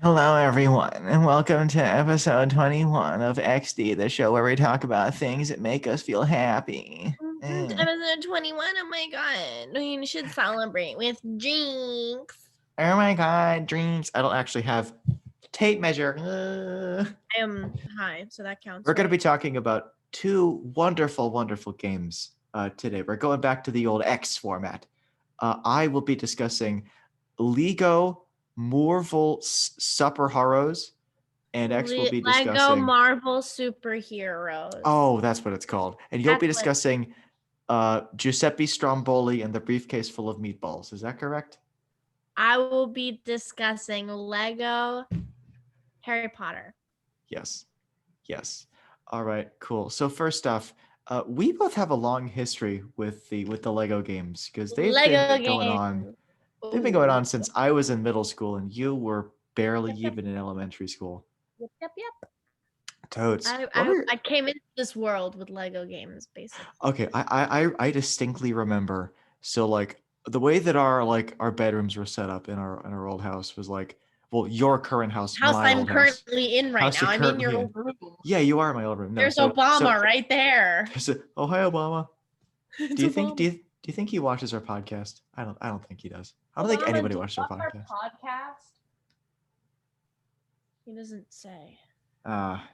Hello, everyone, and welcome to episode 21 of XD, the show where we talk about things that make us feel happy. Episode 21. Oh my god. We should celebrate with drinks. Oh my god, drinks. I don't actually have tape measure. I am high, so that counts. We're going to Right? be talking about two wonderful, wonderful games today. We're going back to the old X format. I will be discussing Lego Marvel Super Heroes, and X will be Lego discussing. Marvel Superheroes. Oh, that's what it's called. And you'll That's be what discussing Giuseppe Stromboli and the briefcase full of meatballs. Is that correct? I will be discussing Lego Harry Potter. Yes. Yes. All right, cool. So first off, we both have a long history with the Lego games because Lego game. they've been going on Ooh. since I was in middle school and you were barely even in elementary school. Yep. Totes. I came into this world with Lego games, basically. Okay, I distinctly remember. So like the way that our bedrooms were set up in our old house was like, well, your current house, House my I'm old house, currently in right house now. you're I'm in your currently old in. room. Yeah, you are in my old room. No, There's so Obama right there. oh hi Obama. It's Do you think Obama. do you think he watches our podcast? I don't think he does. I don't think Obama, anybody do you watches our watch our podcast. podcast? He doesn't say.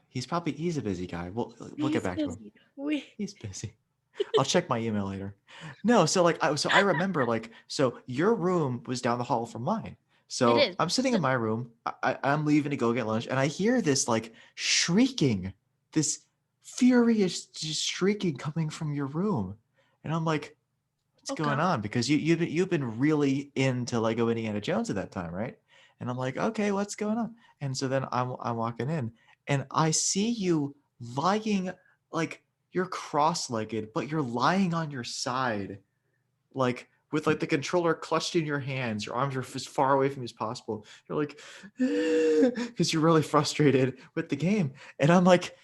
He's a busy guy. We'll get He's back to him. busy. He's busy. I'll check my email later. No, so like I remember like so your room was down the hall from mine. It So is. I'm sitting in my room. I'm leaving to go get lunch, and I hear this like shrieking, this furious just shrieking coming from your room, and I'm like, what's Oh going God. on? Because you've been really into Lego Indiana Jones at that time, right? And I'm like, okay, what's going on? And so then I'm walking in, and I see you lying like you're cross-legged, but you're lying on your side, like with like the controller clutched in your hands. Your arms are as far away from you as possible. You're like, because you're really frustrated with the game, and I'm like,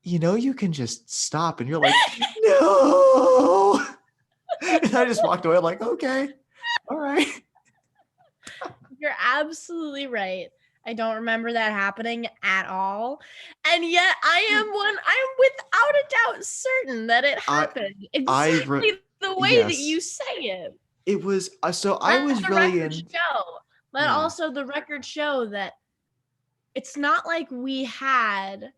you can just stop, and you're like, no. And I just walked away. I'm like, okay, all right. You're absolutely right. I don't remember that happening at all. And yet I am without a doubt certain that it I happened I exactly re- the way that you yes, say it. it was. So I Let was the really record in. show. Let Yeah. also the record show that it's not like we had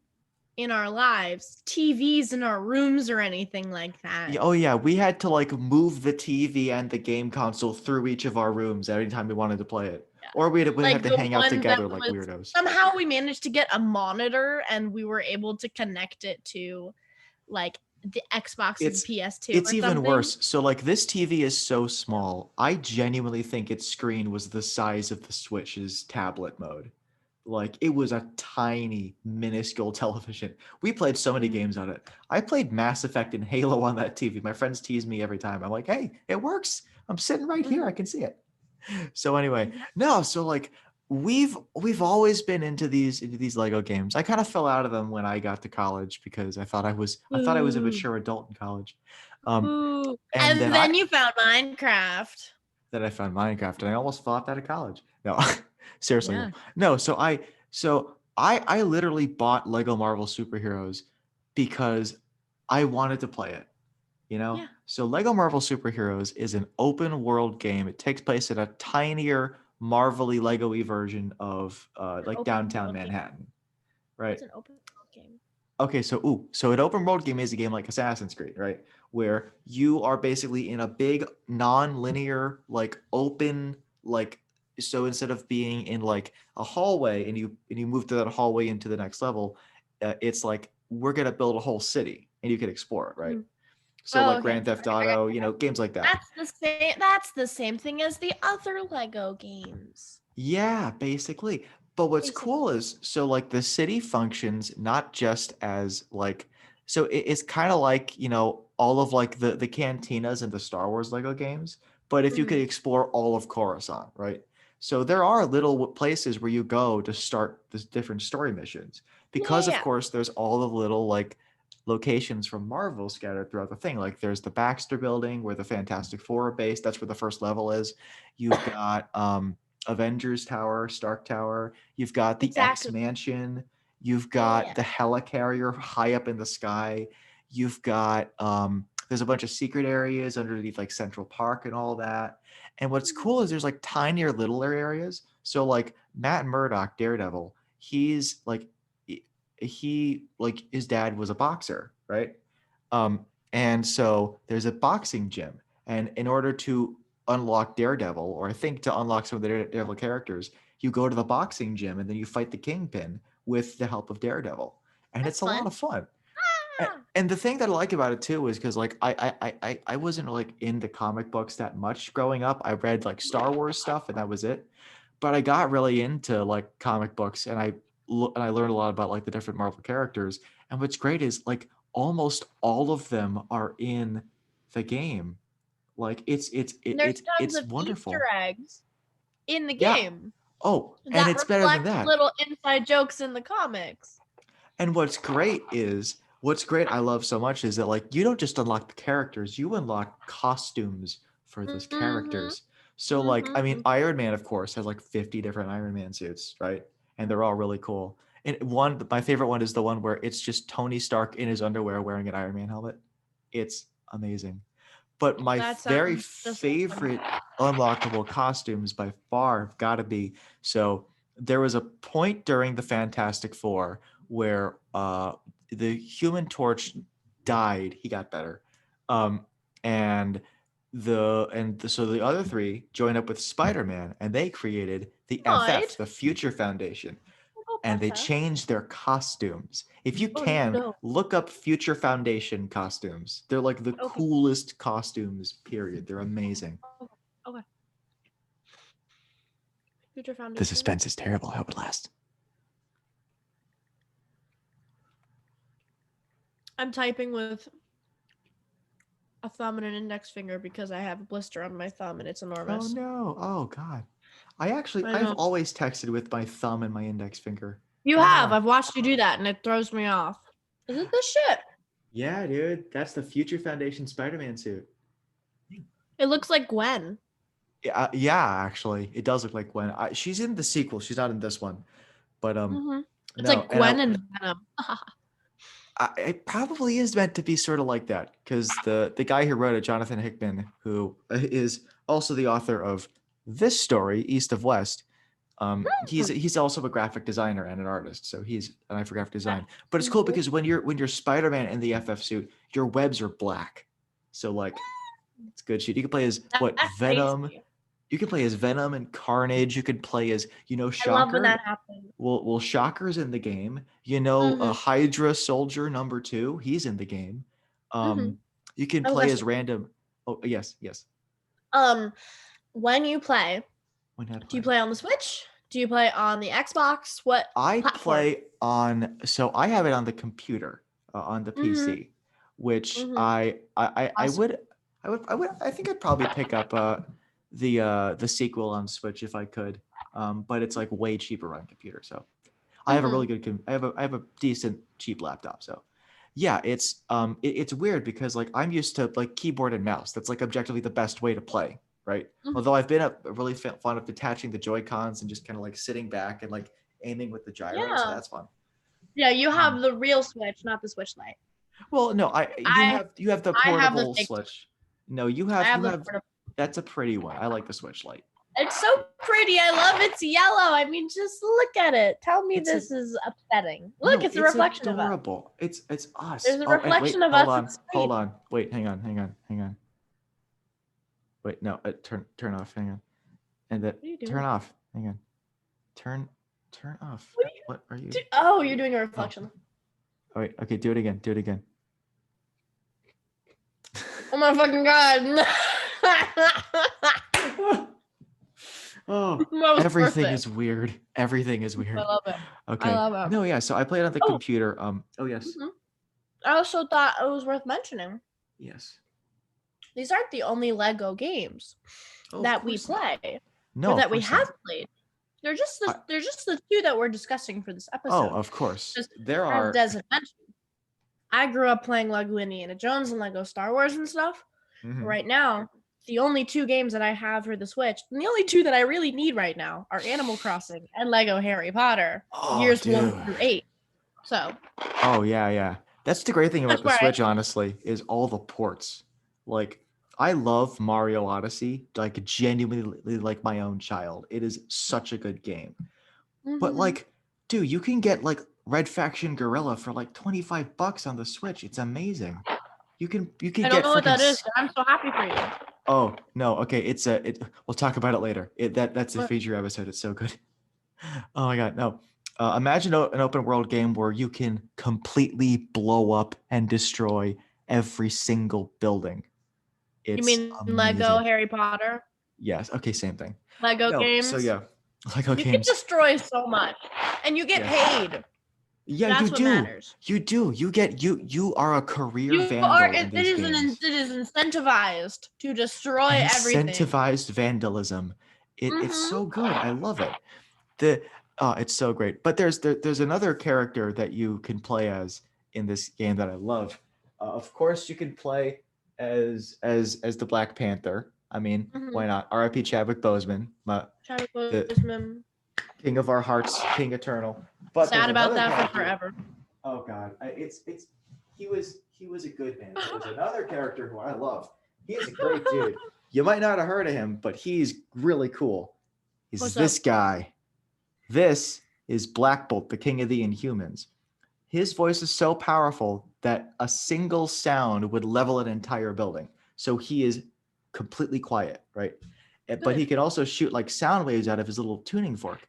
in our lives TVs in our rooms or anything like that. Oh yeah, we had to like move the TV and the game console through each of our rooms every time we wanted to play it, Yeah. or we'd have Like to the hang out one that together like was weirdos. somehow we managed to get a monitor and we were able to connect it to like the Xbox and It's PS2 it's or even something. worse. So like this TV is so small. I genuinely think its screen was the size of the Switch's tablet mode. Like it was a tiny, minuscule television. We played so many games on it. I played Mass Effect and Halo on that TV. My friends tease me every time. I'm like, hey, it works. I'm sitting right here. I can see it. So anyway, Yeah. no, so like we've always been into these Lego games. I kind of fell out of them when I got to college because I thought I was a Ooh. mature adult in college. Um, Ooh. and And then then you found Minecraft. I found Minecraft and I almost fell out of college. No, seriously, Yeah. no. No, so I literally bought Lego Marvel Superheroes because I wanted to play it, you know? Yeah. So Lego Marvel Superheroes is an open world game. It takes place in a tinier Marvel-y Lego-y version of like Open downtown world game. Manhattan, right? What's an open world game? Okay, so an open world game is a game like Assassin's Creed, right? Where you are basically in a big non-linear like open like so instead of being in like a hallway and you move through that hallway into the next level, it's like we're gonna build a whole city and you can explore it, right? Mhm. So Oh, like okay. Grand Theft I got Auto, games like that. that's the same thing as the other Lego games. Yeah, basically. But what's Basically. cool is so like the city functions not just as like so it's kind of like, all of like the cantinas in the Star Wars Lego games, but if you could Mhm. explore all of Coruscant, right? So there are little places where you go to start the different story missions because of Yeah. course there's all the little like locations from Marvel scattered throughout the thing. Like there's the Baxter building where the Fantastic Four are based. That's where the first level is. You've got Avengers Tower, Stark Tower. You've got the X Exactly. Mansion. You've Yeah. got the helicarrier high up in the sky. You've got there's a bunch of secret areas underneath like Central Park and all that. And what's cool is there's like tinier, littler areas. So like Matt Murdock, Daredevil, he's like he like his dad was a boxer, right? And so there's a boxing gym, and in order to unlock Daredevil, or I think to unlock some of the Daredevil characters, you go to the boxing gym and then you fight the Kingpin with the help of Daredevil, and That's it's a lot fun. of fun. Ah! And the thing that I like about it too is because like I wasn't like into comic books that much growing up. I read like Star Wars stuff and that was it. But I got really into like comic books and I learned a lot about like the different Marvel characters. And what's great is like almost all of them are in the game. Like And there's tons it's of Easter wonderful. eggs in the Yeah. game Oh, and that it's better than reflect that. little inside jokes in the comics. And what's great I love so much is that like you don't just unlock the characters, you unlock costumes for those Mm-hmm. characters. So like I mean Mm-hmm. Iron Man of course has like 50 different Iron Man suits, right? And they're all really cool. And one my favorite one is the one where it's just Tony Stark in his underwear wearing an Iron Man helmet. It's amazing. But my That very sounds just like fun. favorite unlockable costumes by far have got to be so there was a point during the Fantastic Four where the Human Torch died. He got better, um, and so the other three joined up with Spider-Man, and they created the FF, Right? the Future Foundation, Oh, and they FF. changed their costumes. If you Oh can, no. look up Future Foundation costumes. They're like the Okay. coolest costumes, period. They're amazing. Okay. Okay. Future The Foundation. suspense is terrible. I hope it lasts. I'm typing with a thumb and an index finger because I have a blister on my thumb and it's Oh enormous. no. Oh God. I I've know. always texted with my thumb and my index finger. You I don't know have. why. I've watched you do that and it throws me off. Is it this shit? Yeah, dude. That's the Future Foundation Spider-Man suit. It looks like Gwen. Yeah, yeah, actually. It does look like Gwen. She's in the sequel. She's not in this one. But Mm-hmm. It's no, like Gwen and Venom. it probably is meant to be sort of like that because the guy who wrote it, Jonathan Hickman, who is also the author of this story, East of West. He's also a graphic designer and an artist, so he's an eye for graphic That's design. But it's really cool cool. because when you're Spider-Man in the FF suit, your webs are black, so like it's good shit. You can play as what That's Venom. crazy. You can play as Venom and Carnage. You could play as I love when Shocker. that happens. Well, Shocker's in the game. Mm-hmm. Hydra Soldier number 2. He's in the game. Mm-hmm. Um, you can I was play as actually random. Oh yes, yes. um when you play, When I do you play, play on the Switch? Do you play on the Xbox? What I platform? play on. So I have it on the computer, on the Mm-hmm. PC, which Mm-hmm. Awesome. I think I'd probably pick up the sequel on Switch if I could. But it's like way cheaper on computer, so I have a Mm-hmm. really good. I have a decent cheap laptop, so yeah, it's weird because like I'm used to like keyboard and mouse. That's like objectively the best way to play, right? Mm-hmm. Although I've been really fond of detaching the Joy Cons and just kind of like sitting back and like aiming with the gyro, so Yeah. that's fun. Yeah, you Um, have the real Switch, not the Switch Lite. well, no, I you have the I have the portable fake Switch. Switch. No, I have you the have portable. that's a pretty one. I like the Switch Lite. It's so pretty. I love it's yellow. I mean, just look at it. Tell me It's a this is upsetting. Look, No, it's a it's reflection of us. adorable. It's us. There's a Oh, and reflection wait, of us in screen. hold on. Wait, hang on. Wait, no, turn off. Hang on, and that What are you turn doing? off. Hang on, turn off. What are you What are you? Oh, you're doing a Oh, reflection. oh wait. Okay, do it again. Do it again. Oh my fucking god. Oh, That was everything perfect. is weird. Everything is I weird. love it. I Okay. love it. No, yeah. So I played on the Oh, computer. Oh yes, mhm. I also thought it was worth mentioning. yes. These aren't the only Lego games Oh, of that we course not. play or No, of that we course not. have played. I, They're just the two that we're discussing for this oh, episode. of course. Just There as are. Des had mentioned, I grew up playing Lego Indiana Jones and Lego Star Wars and stuff. Mhm. Right now, the only 2 games that I have for the Switch, and the only 2 that I really need right now are Animal Crossing and Lego Harry Potter, Oh, years 1 dude. through 8. So, Oh yeah, yeah. That's the great thing about that's the where I Switch, honestly, is all the ports. Like, I love Mario Odyssey, like genuinely like my own child. It is such a good game. But Mhm. like, dude, you can get like Red Faction Gorilla for like $25 on the Switch. It's amazing. You can I don't get know what freaking that is, but I'm so happy for you. oh no, okay, we'll talk about it later. That's a But feature episode. It's so good. Oh my god, no. Imagine an open world game where you can completely blow up and destroy every single building. you It's mean Lego amazing. Harry Potter? Yes. Okay, same thing. Lego No, so games? yeah, Lego You can games. destroy so much, and you get Yeah. paid. Yeah, you That's what do. matters. You do. You are a career You are vandal in it these games. it is incentivized to destroy everything. Incentivized vandalism. It's Mhm. so good. I love it. The it's so great. But there's another character that you can play as in this game that I love. Of course, you can play as the Black Panther. I mean, why Mhm. not? R.I.P. Chadwick Boseman, Chadwick the Boseman. King of our hearts, King Eternal. But there's Sad about another that for character. forever. Oh God, it's he was a good man. But there's another character who I love. He is a great dude. You might not have heard of him, but he's really cool. He's What's this up? guy. This is Black Bolt, the king of the Inhumans. His voice is so powerful that a single sound would level an entire building. So he is completely quiet, right? But he Good. can also shoot like sound waves out of his little tuning fork.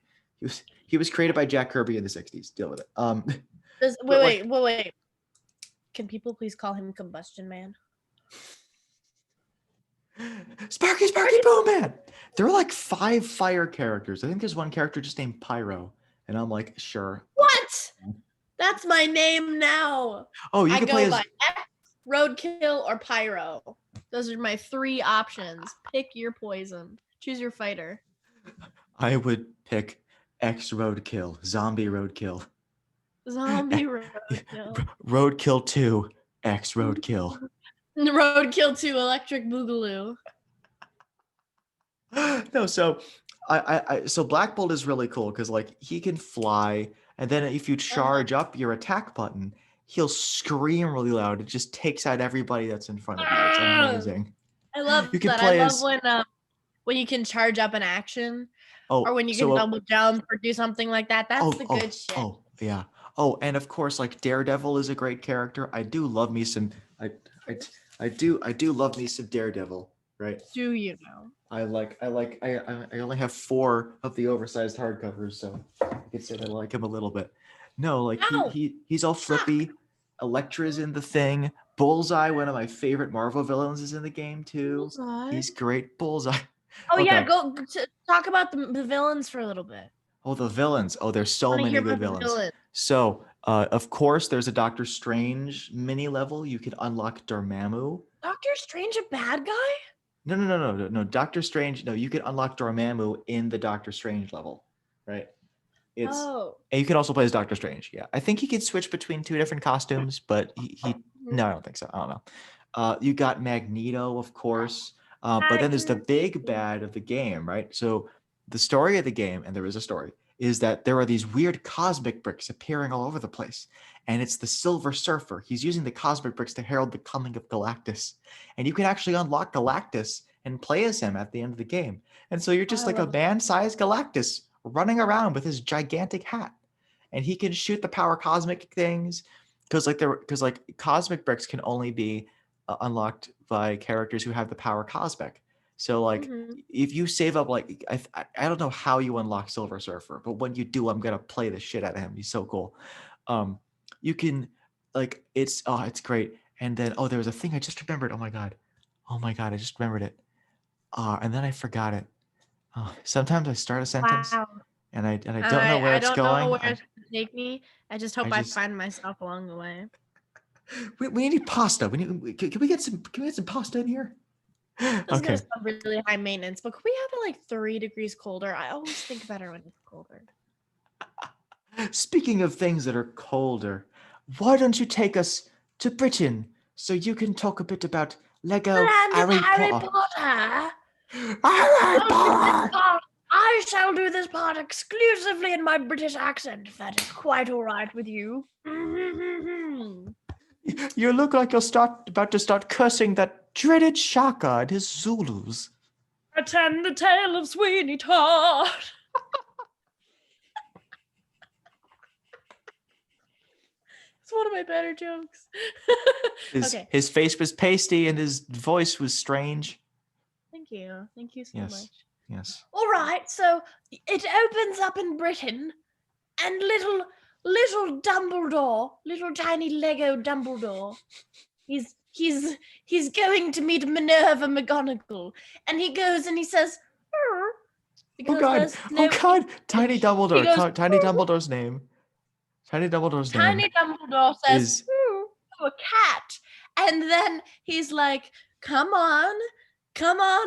He was created by Jack Kirby in the 60s. Deal with it. Wait, But wait, like wait, wait. Can people please call him Combustion Man? Sparky Sparky Boom Man. There are like 5 fire characters. I think there's one character just named Pyro. And I'm like, sure. What? That's my name now. Oh, you I can play go as by X, Roadkill, or Pyro. Those are my 3 options. Pick your poison. Choose your fighter. I would pick X Roadkill, Zombie Roadkill. Zombie Roadkill. Roadkill 2, X Roadkill. Roadkill 2, Electric Boogaloo. No, so so Black Bolt is really cool because like he can fly, and then if you Uh-huh. charge up your attack button, he'll scream really loud. It just takes out everybody that's in front of you. It's Ah! amazing. I love You can that. I play love as when you can charge up an action or oh, when you can so double jump or do something like that. That's oh, the good oh, shit. oh, yeah. Oh, and of course, like Daredevil is a great character. I do love me some. I, I do love me some Daredevil. Right. Do you know? I only have 4 of the oversized hardcovers, so I could say that I like him a little bit. No, like Ow! he's all Fuck! flippy. Elektra's in the thing. Bullseye, one of my favorite Marvel villains, is in the game too. Bullseye. He's great. Bullseye. Oh yeah, Okay. go talk about the villains for a little bit. Oh, the villains. Oh, there's I so want to hear many good about the villains. villains. So, of course, there's a Doctor Strange mini level. You can unlock Dormammu. Doctor Strange a bad guy? No, no, no, no, no, no. Doctor Strange. No, you can unlock Dormammu in the Doctor Strange level, right? It's Oh. and you can also play as Doctor Strange. Yeah, I think he can switch between 2 different costumes, but he Mhm. no, I don't think so. I don't know. You got Magneto, of course, but then there's the big Magneto. bad of the game, right? So the story of the game, and there is a story, is that there are these weird cosmic bricks appearing all over the place, and it's the Silver Surfer. He's using the cosmic bricks to herald the coming of Galactus, and you can actually unlock Galactus and play as him at the end of the game. And so you're Oh, just I like a love man-sized Galactus running around with his gigantic hat, and he can shoot the power cosmic things because cosmic bricks can only be unlocked by characters who have the power cosmic. So like Mhm. if you save up like I don't know how you unlock Silver Surfer, but when you do, I'm gonna play the shit out of him. He's so cool. Um, you can like it's great. And then there was a thing I just remembered. Oh my god, I just remembered it. And then I forgot it. Sometimes I start a sentence Wow. and I don't know where I it's don't know going. where it's gonna take me. I just I hope I just find myself along the way. we need pasta. Can we get some pasta in here? This is gonna Okay. sound really high maintenance, but could we have it like 3 degrees colder? I always think better when it's colder. Speaking of things that are colder, why don't you take us to Britain so you can talk a bit about Lego Land of Harry Harry Potter. Potter. Harry I'll do this Potter. part. I shall do this part exclusively in my British accent, if that is quite all right with you. You look like you're about to start cursing that dreaded Shaka and his Zulus. Attend the tale of Sweeney Todd. It's one of my better jokes. Okay. His face was pasty and his voice was strange. Thank you. Thank you so Yes. much. Yes. All right, so it opens up in Britain, and little Dumbledore, little tiny Lego Dumbledore, he's going to meet Minerva McGonagall, and he goes and he says, "Arr," Oh because God! there's Oh no God! Tiny English. He Dumbledore. goes, Tiny "Arr." Dumbledore's name. Tiny Dumbledore's name Tiny Dumbledore says, is to a cat. And then he's like, come on,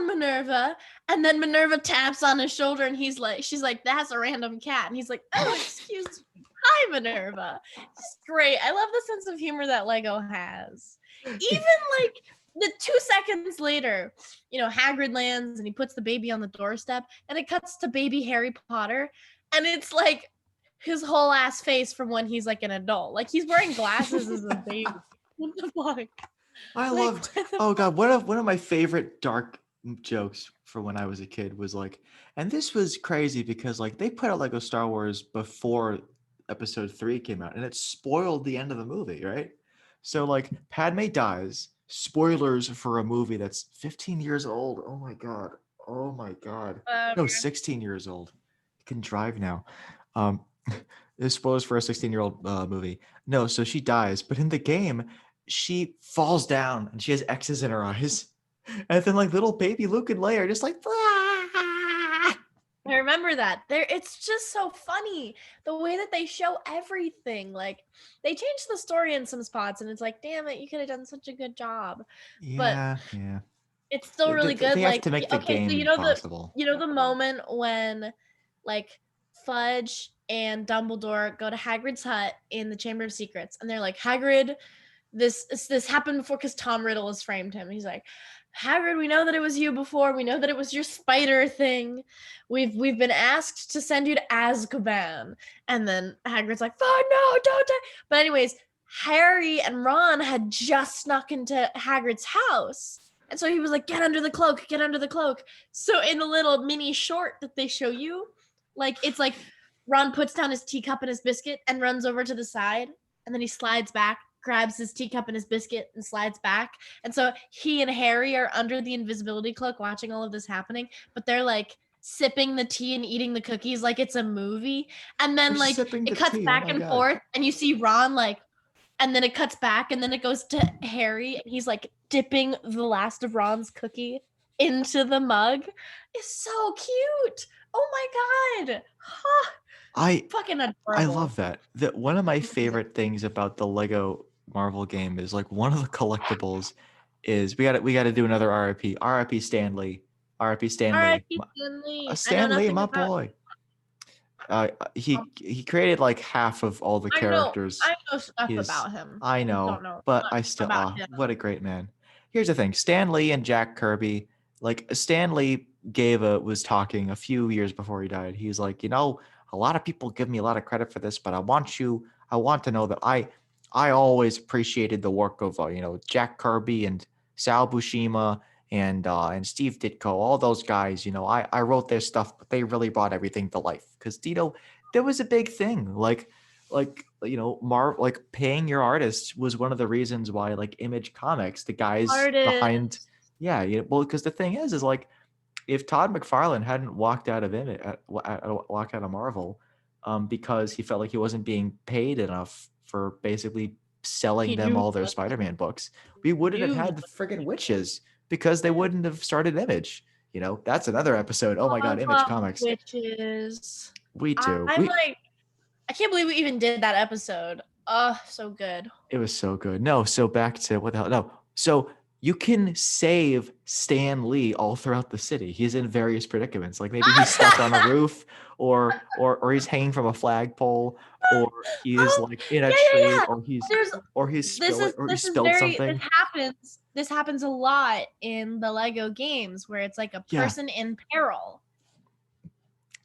Minerva. And then Minerva taps on his shoulder and she's like, that's a random cat. And he's like, oh, excuse me. Hi, Minerva. It's great. I love the sense of humor that Lego has. Even like the 2 seconds later, Hagrid lands and he puts the baby on the doorstep and it cuts to baby Harry Potter. And it's like his whole ass face from when he's like an adult. Like he's wearing glasses as a baby. What the fuck? I Like, loved. Oh God! One of my favorite dark jokes for when I was a kid was like, and this was crazy because like they put out Lego Star Wars before Episode 3 came out, and it spoiled the end of the movie, right? So like Padme dies. Spoilers for a movie that's 15 years old. Oh my God. Oh my God. No, 16 years old. Can drive now. Um, There's spoilers for a 16-year-old movie. No, so she dies, but in the game, she falls down and she has X's in her eyes. And then like little baby Luke and Leia are just like, "Ah!" I remember that. It's just so funny the way that they show everything. Like they changed the story in some spots, and it's like, damn it, you could have done such a good job. But Yeah, yeah. it's still really good. They have Like, to make the okay, so game possible. the moment when like Fudge and Dumbledore go to Hagrid's hut in the Chamber of Secrets, and they're like, Hagrid, this happened before because Tom Riddle has framed him. He's like, Hagrid, we know that it was you before. We know that it was your spider thing. We've been asked to send you to Azkaban. And then Hagrid's like, fine, no, don't. But anyways, Harry and Ron had just snuck into Hagrid's house. And so he was like, get under the cloak, get under the cloak. So in a little mini short that they show you, like it's like Ron puts down his teacup and his biscuit and runs over to the side. And then he slides back, grabs his teacup and his biscuit and slides back. And so he and Harry are under the invisibility cloak watching all of this happening, but they're like sipping the tea and eating the cookies like it's a movie. And They're then like sipping it the cuts tea. Oh back my and God. forth and you see Ron like, and then it cuts back and then it goes to Harry and he's like dipping the last of Ron's cookie into the mug. It's so cute. Oh my God. Huh. I Fucking adorable. I love that. That one of my favorite things about the Lego Marvel game is like one of the collectibles is we got to do another RIP. RIP Stanley. RIP Stanley. R.I.P. Stanley. I know Stanley, nothing my about. boy. He created like half of all the characters. I know stuff He's about him. I I just know, don't know but much I still about him. what a great man. Here's the thing: Stan Lee and Jack Kirby. Like Stan Lee was talking a few years before he died. He's like, a lot of people give me a lot of credit for this, but I want to know that I always appreciated the work of Jack Kirby and Sal Buscema and Steve Ditko, all those guys. I wrote their stuff, but they really brought everything to life because there was a big thing like like paying your artists was one of the reasons why like Image Comics, the guys behind, Artist. yeah, well, because the thing is like if Todd McFarlane hadn't walked out of Marvel, because he felt like he wasn't being paid enough for basically selling He them knew all their what Spider-Man books, we wouldn't have knew had the friggin' witches because they wouldn't have started Image. That's another episode. Oh my God, Image Comics. Witches. We do. I'm like, I can't believe we even did that episode. Oh, so good. It was so good. No, so back to what the hell? No, so you can save Stan Lee all throughout the city. He's in various predicaments. Like maybe he's stuck on a roof, or he's hanging from a flagpole, or he's Oh, like in a yeah, yeah, tree, yeah. There's or he spilled this something. happens. This happens a lot in the Lego games where it's like a Yeah. person in peril.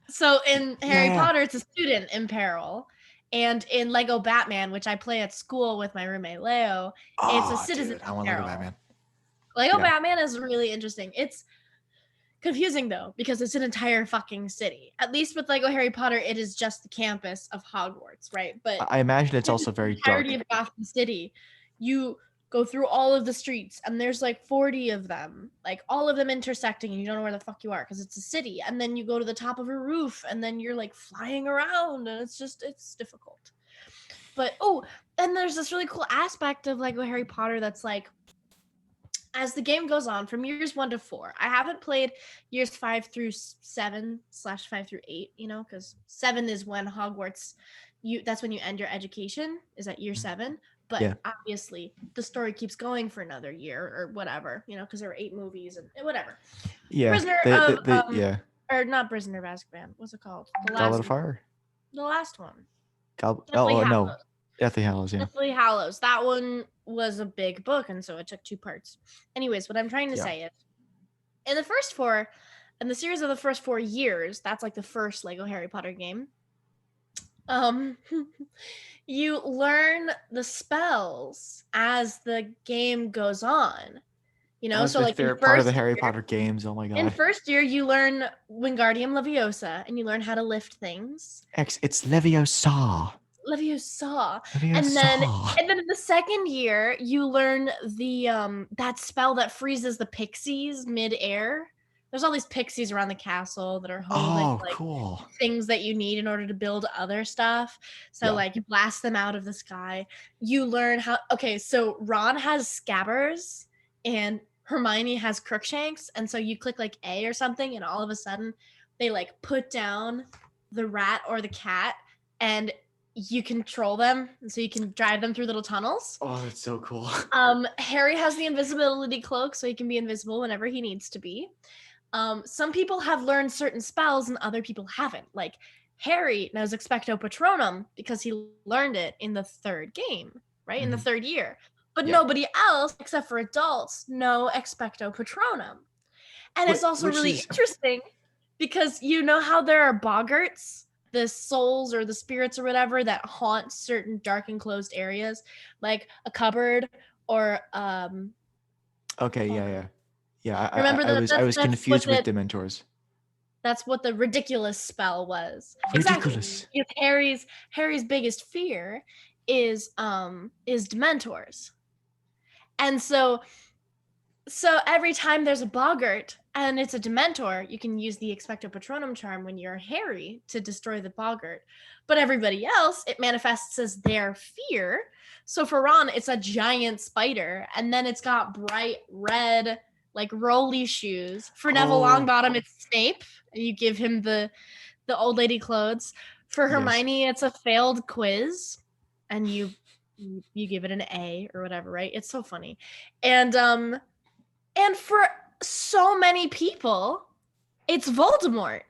So in Harry Yeah. Potter, it's a student in peril. And in Lego Batman, which I play at school with my roommate Leo, it's a Oh, citizen dude, I in want Lego peril. Batman. Lego Yeah. Batman is really interesting. It's confusing though, because it's an entire fucking city. At least with Lego Harry Potter, it is just the campus of Hogwarts, right? But I imagine it's in also the very entirety dark. of Gotham City, you go through all of the streets and there's like 40 of them, like all of them intersecting, and you don't know where the fuck you are because it's a city. And then you go to the top of a roof and then you're like flying around, and it's difficult. But oh, and there's this really cool aspect of Lego Harry Potter that's like, as the game goes on from years 1 to 4, I haven't played years 5 through 7 / 5 through 8, because 7 is when Hogwarts, that's when you end your education, is at year Mm. 7. But Yeah. obviously the story keeps going for another year or whatever, because there were 8 movies and whatever. Yeah. Prisoner of Yeah. or not Prisoner of Azkaban, what's it called, Goblet of Fire. the last one, Deathly Oh, Hallows. no. Deathly Hallows, yeah. Deathly Hallows. That one was a big book, and so it took 2 parts. Anyways, what I'm trying to Yeah. say is, in the first 4, in the series of the first 4 years, that's like the first Lego Harry Potter game. Um, you learn the spells as the game goes on. That was So my like favorite part of the Harry Potter games. Oh my in god. first year, you learn Wingardium Leviosa, and you learn how to lift things. It's Leviosa. Leviosa. And then Leviosa. and then in the second year, you learn the that spell that freezes the pixies mid-air. There's all these pixies around the castle that are holding Oh, like cool. things that you need in order to build other stuff. So Yeah. like you blast them out of the sky. You learn how, okay, so Ron has scabbers and Hermione has Crookshanks, and so you click like A or something, and all of a sudden they like put down the rat or the cat, and you control them, and so you can drive them through little tunnels. Oh, that's so cool. Harry has the invisibility cloak, so he can be invisible whenever he needs to be. Some people have learned certain spells and other people haven't. Like Harry knows Expecto Patronum because he learned it in the third game, right? In the Mhm. third year. But Yeah. nobody else, except for adults, know Expecto Patronum. And it's also Which really is interesting because you know how there are boggarts, the souls or the spirits or whatever that haunt certain dark enclosed areas, like a cupboard or okay. Yeah, yeah, yeah. remember I that was I was confused with that Dementors. that's what the ridiculous spell was. Exactly. Ridiculous. Because Harry's biggest fear is Dementors. And so every time there's a boggart and it's a Dementor, you can use the Expecto Patronum charm when you're Harry to destroy the boggart. But everybody else, it manifests as their fear. So for Ron, it's a giant spider, and then it's got bright red, like rolly shoes. For Neville Oh, Longbottom, it's Snape, and you give him the old lady clothes. For yes. Hermione, it's a failed quiz, and you give it an A or whatever, right? It's so funny. And for so many people, it's Voldemort.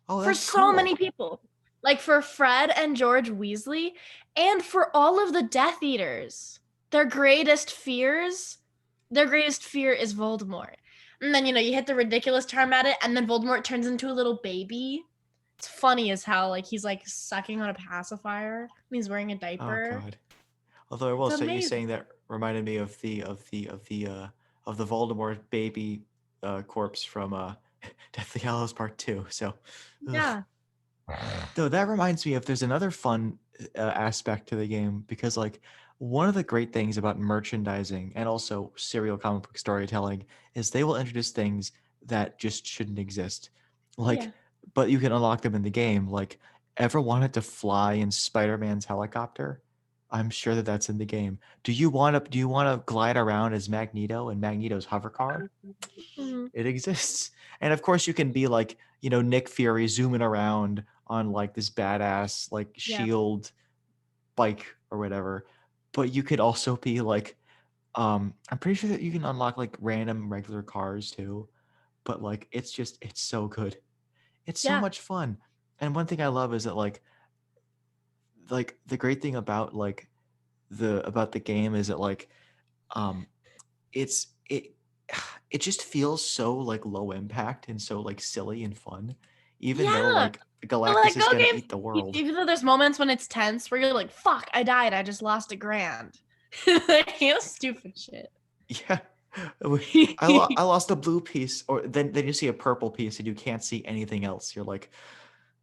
Oh, For that's so cool. many people. Like for Fred and George Weasley, and for all of the Death Eaters. Their greatest fears, their greatest fear is Voldemort. And then, you hit the ridiculous charm at it, and then Voldemort turns into a little baby. It's funny as hell. Like he's like sucking on a pacifier and he's wearing a Oh diaper. god. Although I It's will say, you amazing. saying that reminded me of the Voldemort baby corpse from Deathly Hallows Part 2. So, ugh. Yeah. Though that reminds me of there's another fun aspect to the game because like one of the great things about merchandising and also serial comic book storytelling is they will introduce things that just shouldn't exist. Yeah. Like, but you can unlock them in the game. Like, ever wanted to fly in Spider-Man's helicopter? I'm sure that that's in the game. Do you want to glide around as Magneto in Magneto's hover car? Mhm. It exists. And of course you can be like, Nick Fury zooming around on like this badass like Yeah. shield bike or whatever. But you could also be like I'm pretty sure that you can unlock like random regular cars too. But like it's so good. It's so Yeah. much fun. And one thing I love is that like like the great thing about like the game is that like um it's it just feels so like low impact and so like silly and fun, even though Yeah. like The Galactus is Lego gonna games, eat the world. even though there's moments when it's tense where you're like, fuck, I died. I just lost $1,000. Like, you know, stupid shit. Yeah. I lost a blue piece, or then you see a purple piece and you can't see anything else. You're like,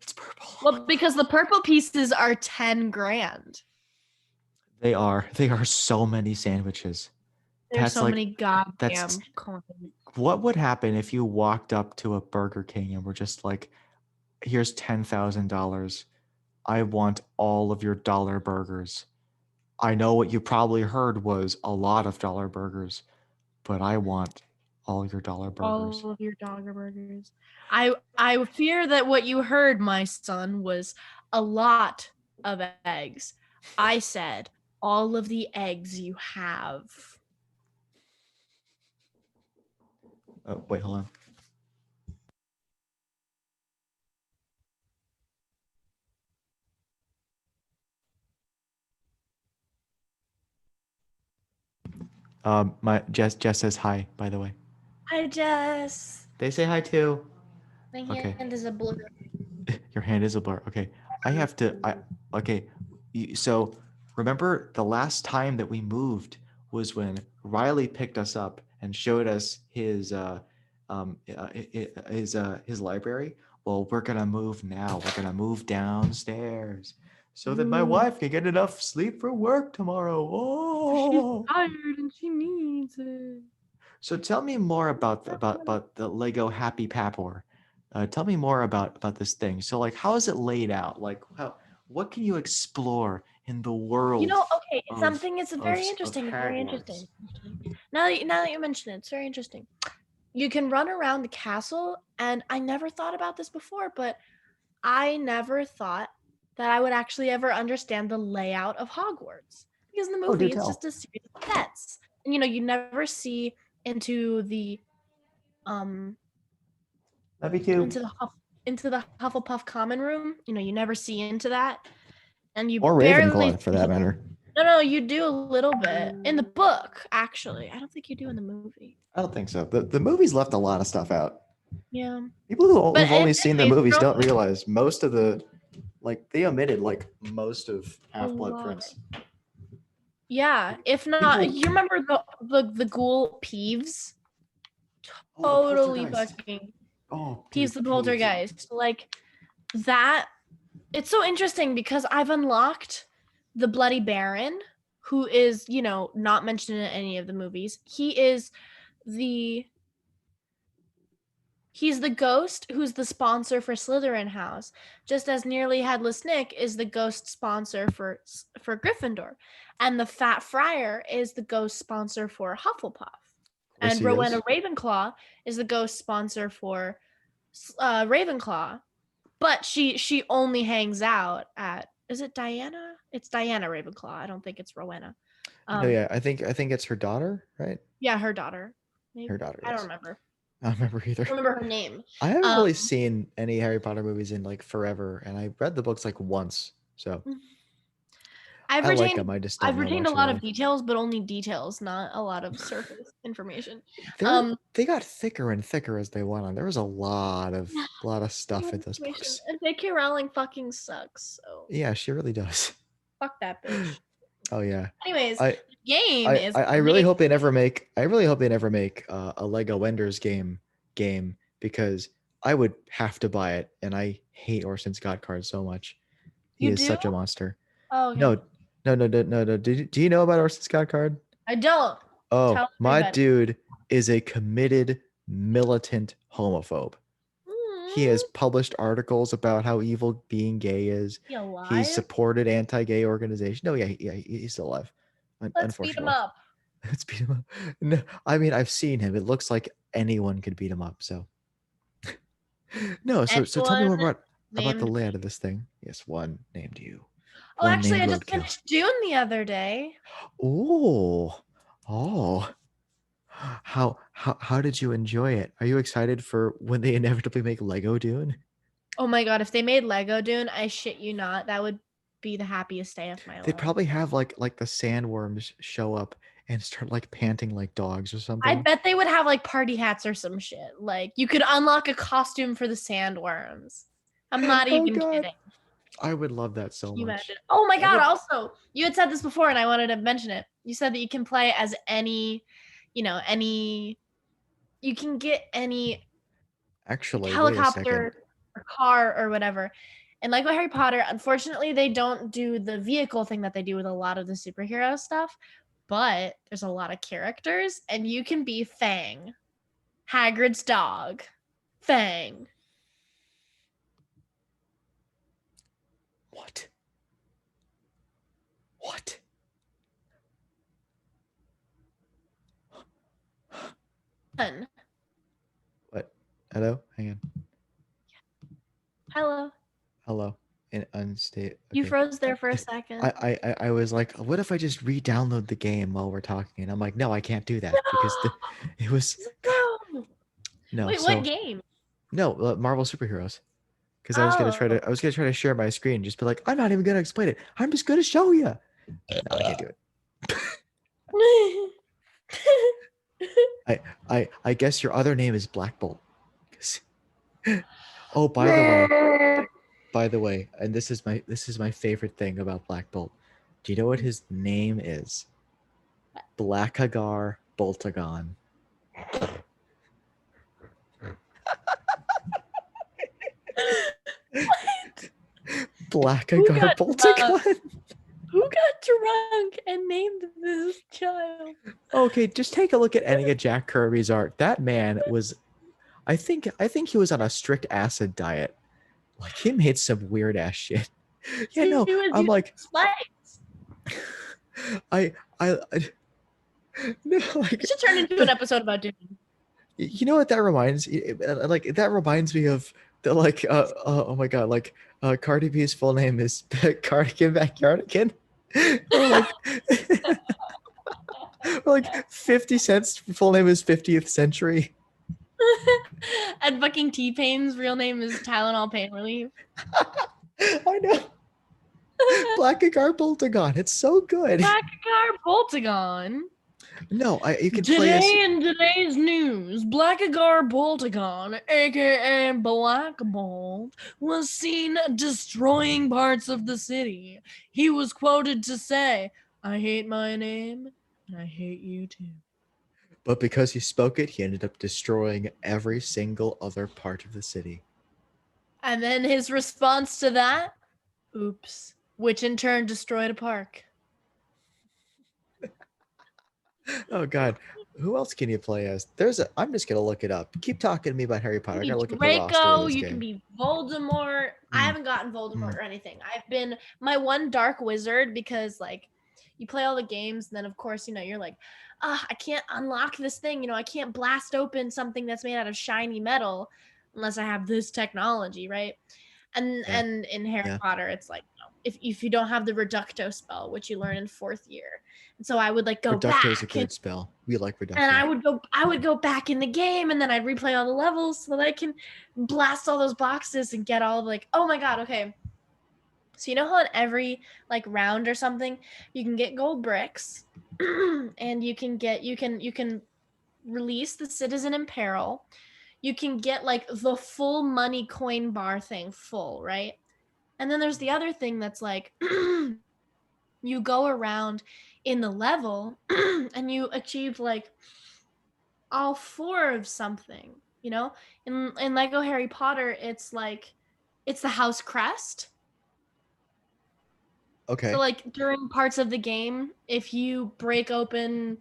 it's purple. Well, because the purple pieces are 10 grand. They are so many sandwiches. There's That's so like many that's goddamn coins. what would happen if you walked up to a Burger King and were just like, here's $10,000. I want all of your dollar burgers. I know what you probably heard was a lot of dollar burgers, but I want all your dollar burgers. All of your Dogger burgers. I fear that what you heard, my son, was a lot of eggs. I said all of the eggs you have. Oh, wait, hold on. My Jess says hi, by the way. Hi, Jess. They say hi too. My Okay. hand is a blur. Your hand is a blur. Okay. I have to I okay. So remember the last time that we moved was when Riley picked us up and showed us his library. Well, we're gonna move now. We're gonna move downstairs so that my Ooh. wife can get enough sleep for work tomorrow. She's Oh. tired and she needs it. So tell me more about the Lego Happy Papor. Tell me more about this thing. So like, how is it laid out? Like, how what can you explore in the You world know, okay, of something is of very of interesting. It's very Hogwarts? interesting. Now that you mention it, it's very interesting. You can run around the castle, and I never thought about this before, but I never thought that I would actually ever understand the layout of Hogwarts. Because in the Oh, do movie, it's just tell. a series of sets. And you never see into the um Love you too. into the into the Hufflepuff common room. You never see into that. And you Or barely Ravenclaw, for see that matter. no, you do a little bit in the book, actually. I don't think you do in the movie. I don't think so. The movies left a lot of stuff out. Yeah. People But who've only seen the anyways, movies growing don't realize most of the like they omomitted like most of a Half Blood lot. Prince. Yeah, if not, People. you remember the ghoul Peeves? Oh, the Totally poltergeist. fucking Oh, Peeves dude, the Peeves. poltergeist. Like that. It's so interesting because I've unlocked the Bloody Baron, who is, not mentioned in any of the movies. The He's the ghost who's the sponsor for Slytherin House, just as Nearly Headless Nick is the ghost sponsor for Gryffindor, and the Fat Friar is the ghost sponsor for Hufflepuff, Of course and he Rowena is. Ravenclaw is the ghost sponsor for Ravenclaw, but she only hangs out at, is it Diana? It's Diana Ravenclaw. I don't think it's Rowena. No, Um, yeah, I think it's her daughter, right? yeah, her daughter. Her Maybe daughter, I don't yes. remember. I don't remember either. I don't remember her name. I haven't Um, really seen any Harry Potter movies in like forever, and I read the books like once, so I've I like retained them. I just I've don't know retained a much lot about of them. details, but only details, not a lot of surface information. They're Um, they got thicker and thicker as they went on. There was a yeah, lot of a stuff lot in of those information. books. And J.K. Rowling fucking sucks. So Yeah, she really does. fuck that bitch. Oh yeah. Anyways, I the game is I really amazing. hope they never make. I really hope they never make a Lego Enders game because I would have to buy it, and I hate Orson Scott Card so much. He You is do? such a monster. Oh, okay. No, no. Do you know about Orson Scott Card? I don't. Oh, Tell my everybody. dude is a committed militant homophobe. He has Mm, published articles about how evil being gay is. he He's alive? supported anti-gay organization. No, yeah, he's still alive, Let's beat him unfortunately. up. Let's beat him up. No, I mean, I've seen him. It looks like anyone could beat him up. So no. So tell me Anyone more about the named layout me. of this thing. Yes, one named you. Oh, One actually, named I just roadkill. finished Dune the other day. Oh, oh. How did you enjoy it? Are you excited for when they inevitably make Lego Dune? Oh my god, if they made Lego Dune, I shit you not, that would be the happiest day of my They'd life. probably have like the sandworms show up and start like panting like dogs or I something. bet they would have like party hats or some shit. Like you could unlock a costume for the sandworms. I'm not Oh even God, kidding. I would love that Can so you imagine? much. Oh my I god, would also, you had said this before and I wanted to mention it. You said that you can play as any, any you can get any actually wait a second. helicopter or car or whatever. And like with Harry Potter, unfortunately, they don't do the vehicle thing that they do with a lot of the superhero stuff, but there's a lot of characters, and you can be Fang, Hagrid's dog. Fang. What? What? Fun. What? Hello? Hang on. Hello. Hello. In unstate. You Okay. froze there for a second. I was like, what if I just re-download the game while we're talking? And I'm like, no, I can't do that because No! it was No! no. Wait, what So game? no, Marvel superheroes. Because Oh. I was gonna try to share my screen, and just be like, I'm not even gonna explain it. I'm just gonna show you. No, I can't do it. I guess your other name is Black Bolt. Oh, by the way, and this is my favorite thing about Black Bolt. Do you know what his name is? Blackagar Boltagon. What? Who Blackagar got drunk? Boltagon. Who got drunk and named this child? Okay, just take a look at any of Jack Kirby's art. That man was, I think he was on a strict acid diet. Like he made some weird ass shit. Yeah, He no, was I'm using like, slides. I no, We like, should turn into an episode about Dune. you know what that reminds, like that reminds me of the like, oh my god, like, Cardi B's full name is Cardigan Backyardigan, or like, or like 50 Cent's full name is 50th Century. And fucking T-Pain's real name is Tylenol Pain Relief. I know. Blackagar Boltagon. It's so good. Blackagar Boltagon. No, you can play as. Today in today's news, Blackagar Boltagon, aka Black Bolt, was seen destroying parts of the city. He was quoted to say, "I hate my name, and I hate you too." But because he spoke it, he ended up destroying every single other part of the city. And then his response to that, oops, which in turn destroyed a park. Oh god. Who else can you play as? I'm just gonna look it up. Keep talking to me about Harry You Potter. can I gotta be look up the roster of Draco, this you can game. be Voldemort. I Mm, haven't gotten mm. Voldemort or anything. I've been my one dark wizard because like you play all the games and then of course, you're like, I can't unlock this thing, I can't blast open something that's made out of shiny metal unless I have this technology, right? And Yeah, and in Harry yeah. Potter, it's like, if you don't have the Reducto spell, which you learn in fourth year. And so I would like go Reducto is a back and good spell. We like and Reducto. I would go back in the game and then I'd replay all the levels so that I can blast all those boxes and get all like, oh my god, okay. So you know how in every like round or something you can get gold bricks and you can release the citizen in peril. You can get like the full money coin bar thing full, right? And then there's the other thing that's like you go around in the level and you achieve like all four of something, in Lego Harry Potter, it's like it's the house crest. So Okay. like during parts of the game, if you break open,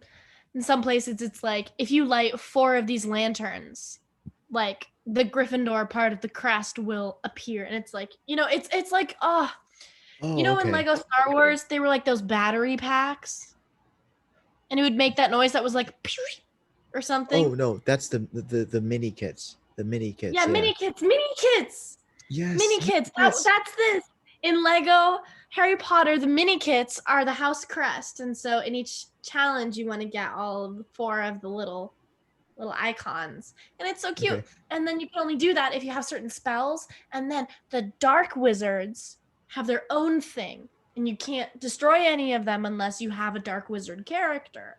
in some places it's like if you light four of these lanterns, like the Gryffindor part of the crest will appear, and it's like, it's like, Oh, in okay. Lego Star Wars they were like those battery packs, and it would make that noise that was like or Oh something. no, that's the mini kits. The mini Yeah, kits, yeah. mini kits, mini kits. Mini Yes, kits. yes. That's this. In Lego Harry Potter, the mini kits are the house crest, and so in each challenge, you want to get all of four of the little icons, and it's so cute. Okay. And then you can only do that if you have certain spells. And then the dark wizards have their own thing. and you can't destroy any of them unless you have a dark wizard character.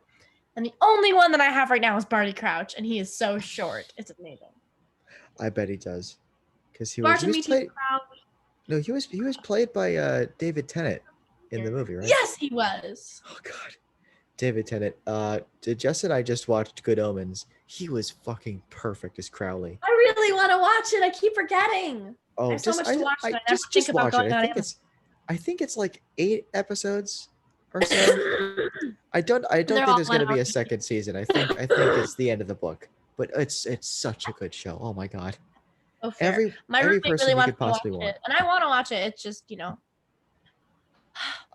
And the only one that I have right now is Barty Crouch, and he is so short. It's amazing. I bet he does, because he Martin, was me too, played. Crouch. No, he was played by David Tennant in the movie, right? Yes, he was. Oh God, David Tennant. Jess and I just watched Good Omens. He was fucking perfect as Crowley. I really want to watch it. I keep forgetting. I Oh, have so much to watch that I never think just about watch it. going on Amazon. I think it's like 8 episodes or so. I And don't they're think all there's 1 gonna be hour a each. second season. I think it's the end of the book. But it's such a good show. Oh my God. Oh, fair. My Every roommate really person you wants could to watch possibly want. it, and I want to watch it. It's just, I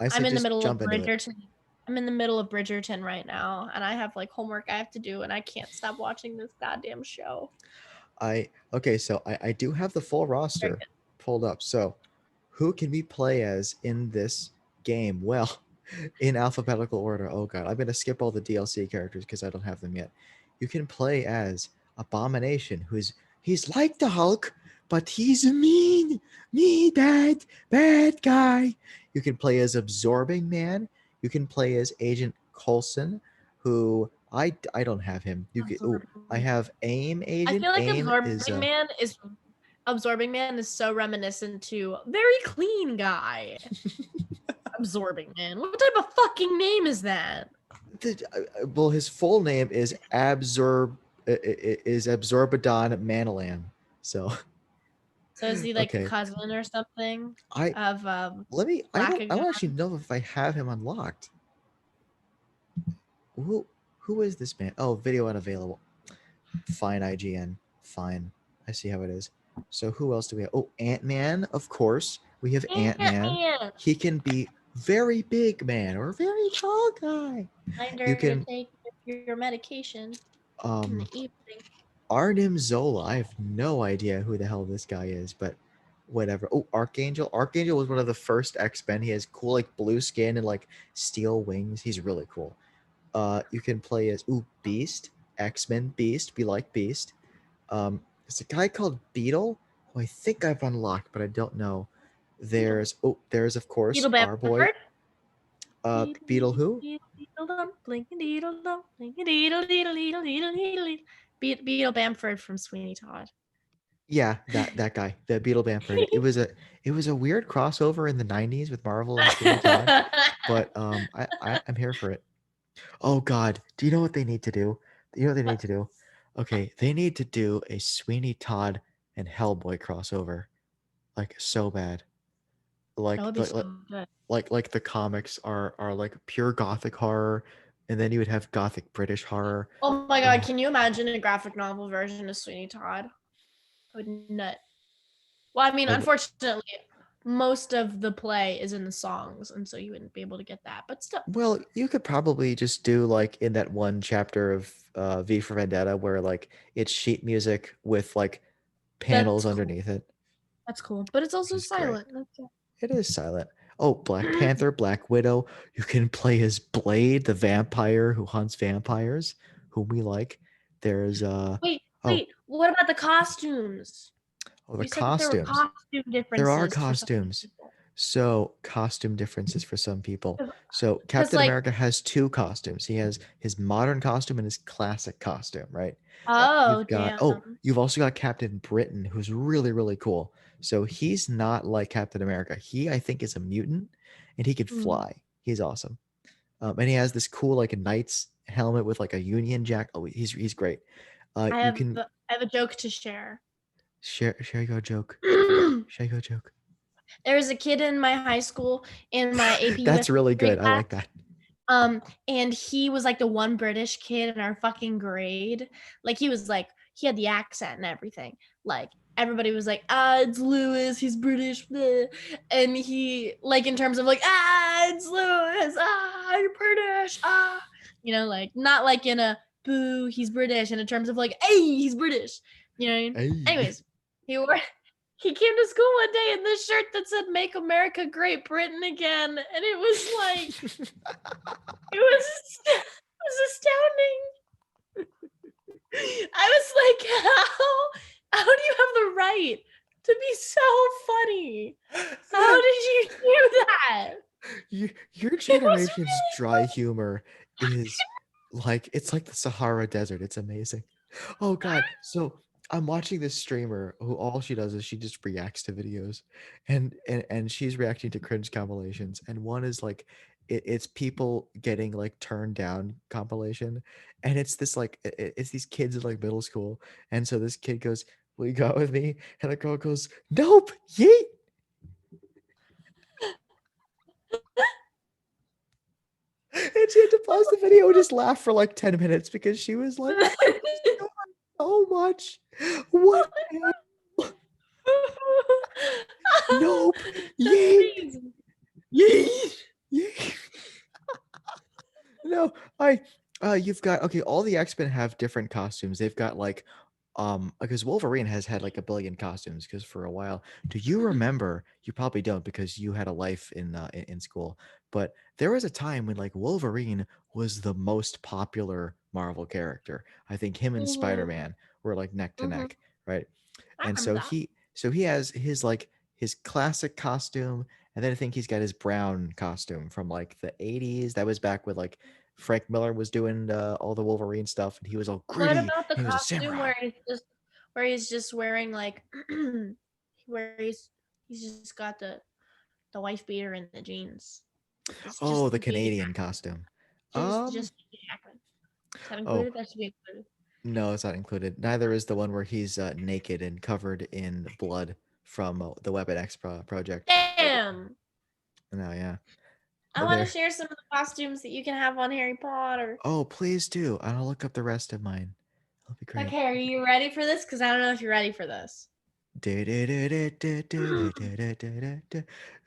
say I'm in the just middle of jump into it. Bridgerton. I'm in the middle of Bridgerton right now, and I have like homework I have to do, and I can't stop watching this goddamn show. Okay, so I do have the full Very roster good. pulled up. So who can we play as in this game? Well, in alphabetical order. Oh God, I'm gonna skip all the DLC characters because I don't have them yet. You can play as Abomination, he's like the Hulk, but he's a mean, bad guy. You can play as Absorbing Man. You can play as Agent Coulson, who I don't have him. You can. Oh, Absorbing I Man. have AIM I Agent. feel like AIM is Absorbing Man is so reminiscent to very clean guy. Absorbing Man. What type of fucking name is that? well, his full name is Absorbadon Manalam. So So is he like a okay, cousin or something I of let me. I Blackagon? don't actually know if I have him unlocked. Who who is this man? Oh, video unavailable. Fine, IGN. Fine. I see how it is. So who else do we have? Oh, Ant Man, of course. We have Ant Man. Ant-Man. He can be very big man or very tall guy. You Reminder to can take your medication in the um evening. Arnim Zola. I have no idea who the hell this guy is, but whatever. Oh, Archangel. Archangel was one of the first X-Men. He has cool like blue skin and like steel wings. He's really cool. You can play as Beast, X-Men Beast. We like Beast. There's a guy called Beetle who I think I've unlocked, but I don't know. Beetle. There's of course Beetle our boy. Bamford. Beetle, Beetle who? beetle, beetle, dumpling, deedle, dumpling, deedle, deedle, deedle, deedle, deedle, deedle. Beetle Bamford from Sweeney Todd. Yeah, that guy, the Beetle Bamford. It was a weird crossover in the '90s with Marvel and Sweeney Todd, but I'm here for it. Oh God, do you know what they need to do? You know what they need to do? Okay, they need to do a Sweeney Todd and Hellboy crossover, like so bad. That Like would be like so like good. like the comics are like pure gothic horror, and then you would have gothic British horror. Oh my god, Oh, can you imagine a graphic novel version of Sweeney Todd? I would nut. Well, I mean, oh, unfortunately, most of the play is in the songs, and so you wouldn't be able to get that. But still, well, you could probably just do like in that one chapter of V for Vendetta where like it's sheet music with like panels that's cool. underneath it, That's cool. But it's which also is great. silent. That's it. It is silent. Oh, Black Panther, Black Widow. You can play as Blade, the vampire who hunts vampires, whom we like. There's Wait, oh wait. What about the costumes? oh the You said that there were costumes. costume There are differences for some costumes. people. So, costume differences for some people. So, Because, Captain like, America has two costumes. He has his modern costume and his classic costume, right? oh, damn. You've also got Captain Britain, who's really, really cool. So, he's not like Captain America. He, I think, is a mutant and he could Mm. fly. He's awesome. And he has this cool, like, a knight's helmet with like a Union Jack. Oh, he's great. You can I have a joke to share. share your joke. Share your joke. There was a kid in my high school in my AP US That's really history good. I class. like that. And he was like the one British kid in our fucking grade. Like he had the accent and everything. Like everybody was like, it's Lewis, he's British. Bleh. And he like in terms of like, it's Lewis, you're British, like not like in a boo, he's British, and in terms of like, hey, he's British. You know what I mean? Hey. Anyways, he wore he came to school one day in this shirt that said "Make America Great Britain Again," and it was like it was astounding. I was like, how do you have the right to be so funny? How did you do that? Your It was generation's dry humor is like it's like the Sahara Desert. It's amazing. Oh God. So I'm watching this streamer who all she does is she just reacts to videos and she's reacting to cringe compilations. And one is like it's people getting like turned down compilation. And it's this like it's these kids in like middle school. And so this kid goes, "Will you go out with me?" And the girl goes, "Nope, yeet." And she had to pause the video and just laugh for like 10 minutes because she was like, I love this amazing. so much. What the hell? Nope. That's Yeet. amazing. Yeet. Yeet. No, I you've got okay, all the X-Men have different costumes. They've got like because Wolverine has had like a billion costumes because for a while. Do you Mhm. remember? You probably don't because you had a life in school. But there was a time when like Wolverine was the most popular Marvel character. I think him and Mhm. Spider-Man were like neck to Mhm. neck, right? I And remember so that. he has his like his classic costume, and then I think he's got his brown costume from like the 80s. That was back with like Frank Miller was doing all the Wolverine stuff, and he was all What gritty. about the He was a costume samurai. where he's just wearing like where he's just got the wife beater and the jeans. It's Oh, just the Hugh Canadian Jackman. costume. Um, Just Hugh Jackman. Is that oh included? That should be included. no, it's not included. Neither is the one where he's naked and covered in blood from the Weapon X project. Damn. No, yeah, I want to there. share some of the costumes that you can have on Harry Potter. Oh, please do. I'll look up the rest of mine. That'll be great. Okay, are you ready for this? Because I don't know if you're ready for this.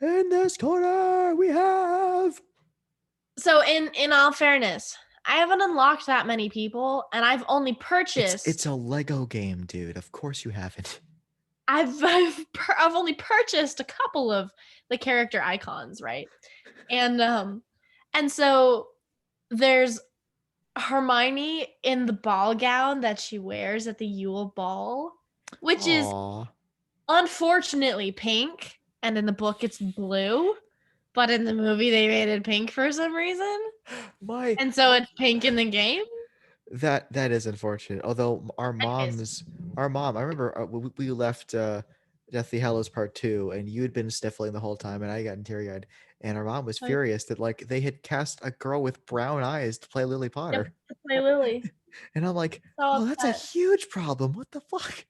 In this corner, we have. So in all fairness, I haven't unlocked that many people, and I've only It's purchased. a Lego game, dude. Of course you haven't. I've only purchased a couple of the character icons, right? And so there's Hermione in the ball gown that she wears at the Yule Ball, which is Aw, unfortunately pink, and in the book it's blue, but in the movie they made it pink for some reason. my And so it's pink in the game. that is unfortunate. Although Anyways, our mom, I remember we left Deathly Hallows Part 2, and you had been sniffling the whole time, and I got teary eyed, and our mom was like, furious that like they had cast a girl with brown eyes to play Lily yep, Potter, to play Lily. and I'm like, So oh, that's a upset. huge problem. What the fuck?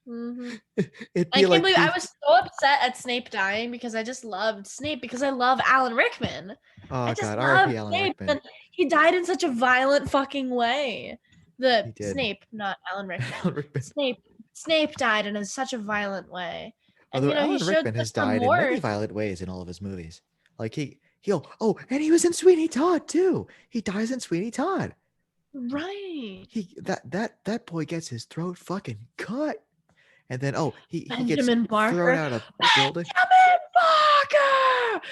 Hmm. It'd I be can't like believe I the was so upset at Snape dying because I just loved Snape because I love Alan Rickman. I oh just god, love R.I.P. Alan Snape, Rickman. and he died in such a violent fucking way. The He did. Snape, not Alan Rickman. Alan Rickman. Snape died in such a violent way, and Although he Alan showed Rickman such has died in many remorse. violent ways in all of his movies. Like and he was in Sweeney Todd too. He dies in Sweeney Todd. Right, That boy gets his throat fucking cut, and then he gets Benjamin thrown Barker. out a building. Benjamin Barker.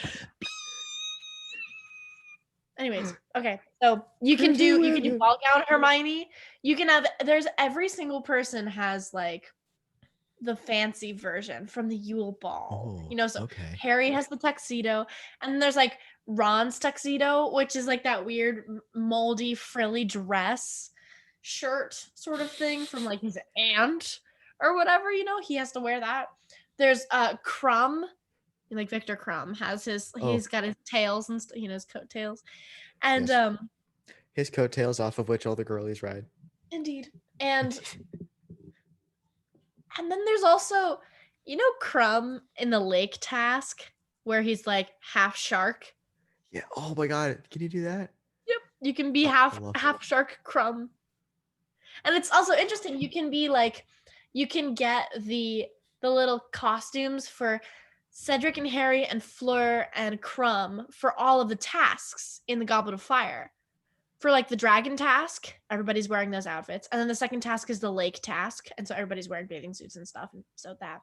Anyways, okay. So you can do ball gown Hermione. You can have there's every single person has like the fancy version from the Yule Ball. Oh, So okay. Harry has the tuxedo, and then there's like Ron's tuxedo, which is like that weird moldy frilly dress shirt sort of thing from like his aunt or whatever, he has to wear that. There's Crumb, like Victor Crumb has Oh, he's got his tails and his coattails. And yes. His coattails off of which all the girlies ride. indeed. And then there's also, Crumb in the lake task where he's like half shark. Yeah. Oh my god. Can you do that? Yep. You can be Oh, I half love. half shark Crumb. And it's also interesting. You can be like you can get the little costumes for Cedric and Harry and Fleur and Crumb for all of the tasks in the Goblet of Fire. For like the dragon task, everybody's wearing those outfits. And then the second task is the lake task. And so everybody's wearing bathing suits and stuff. And so that.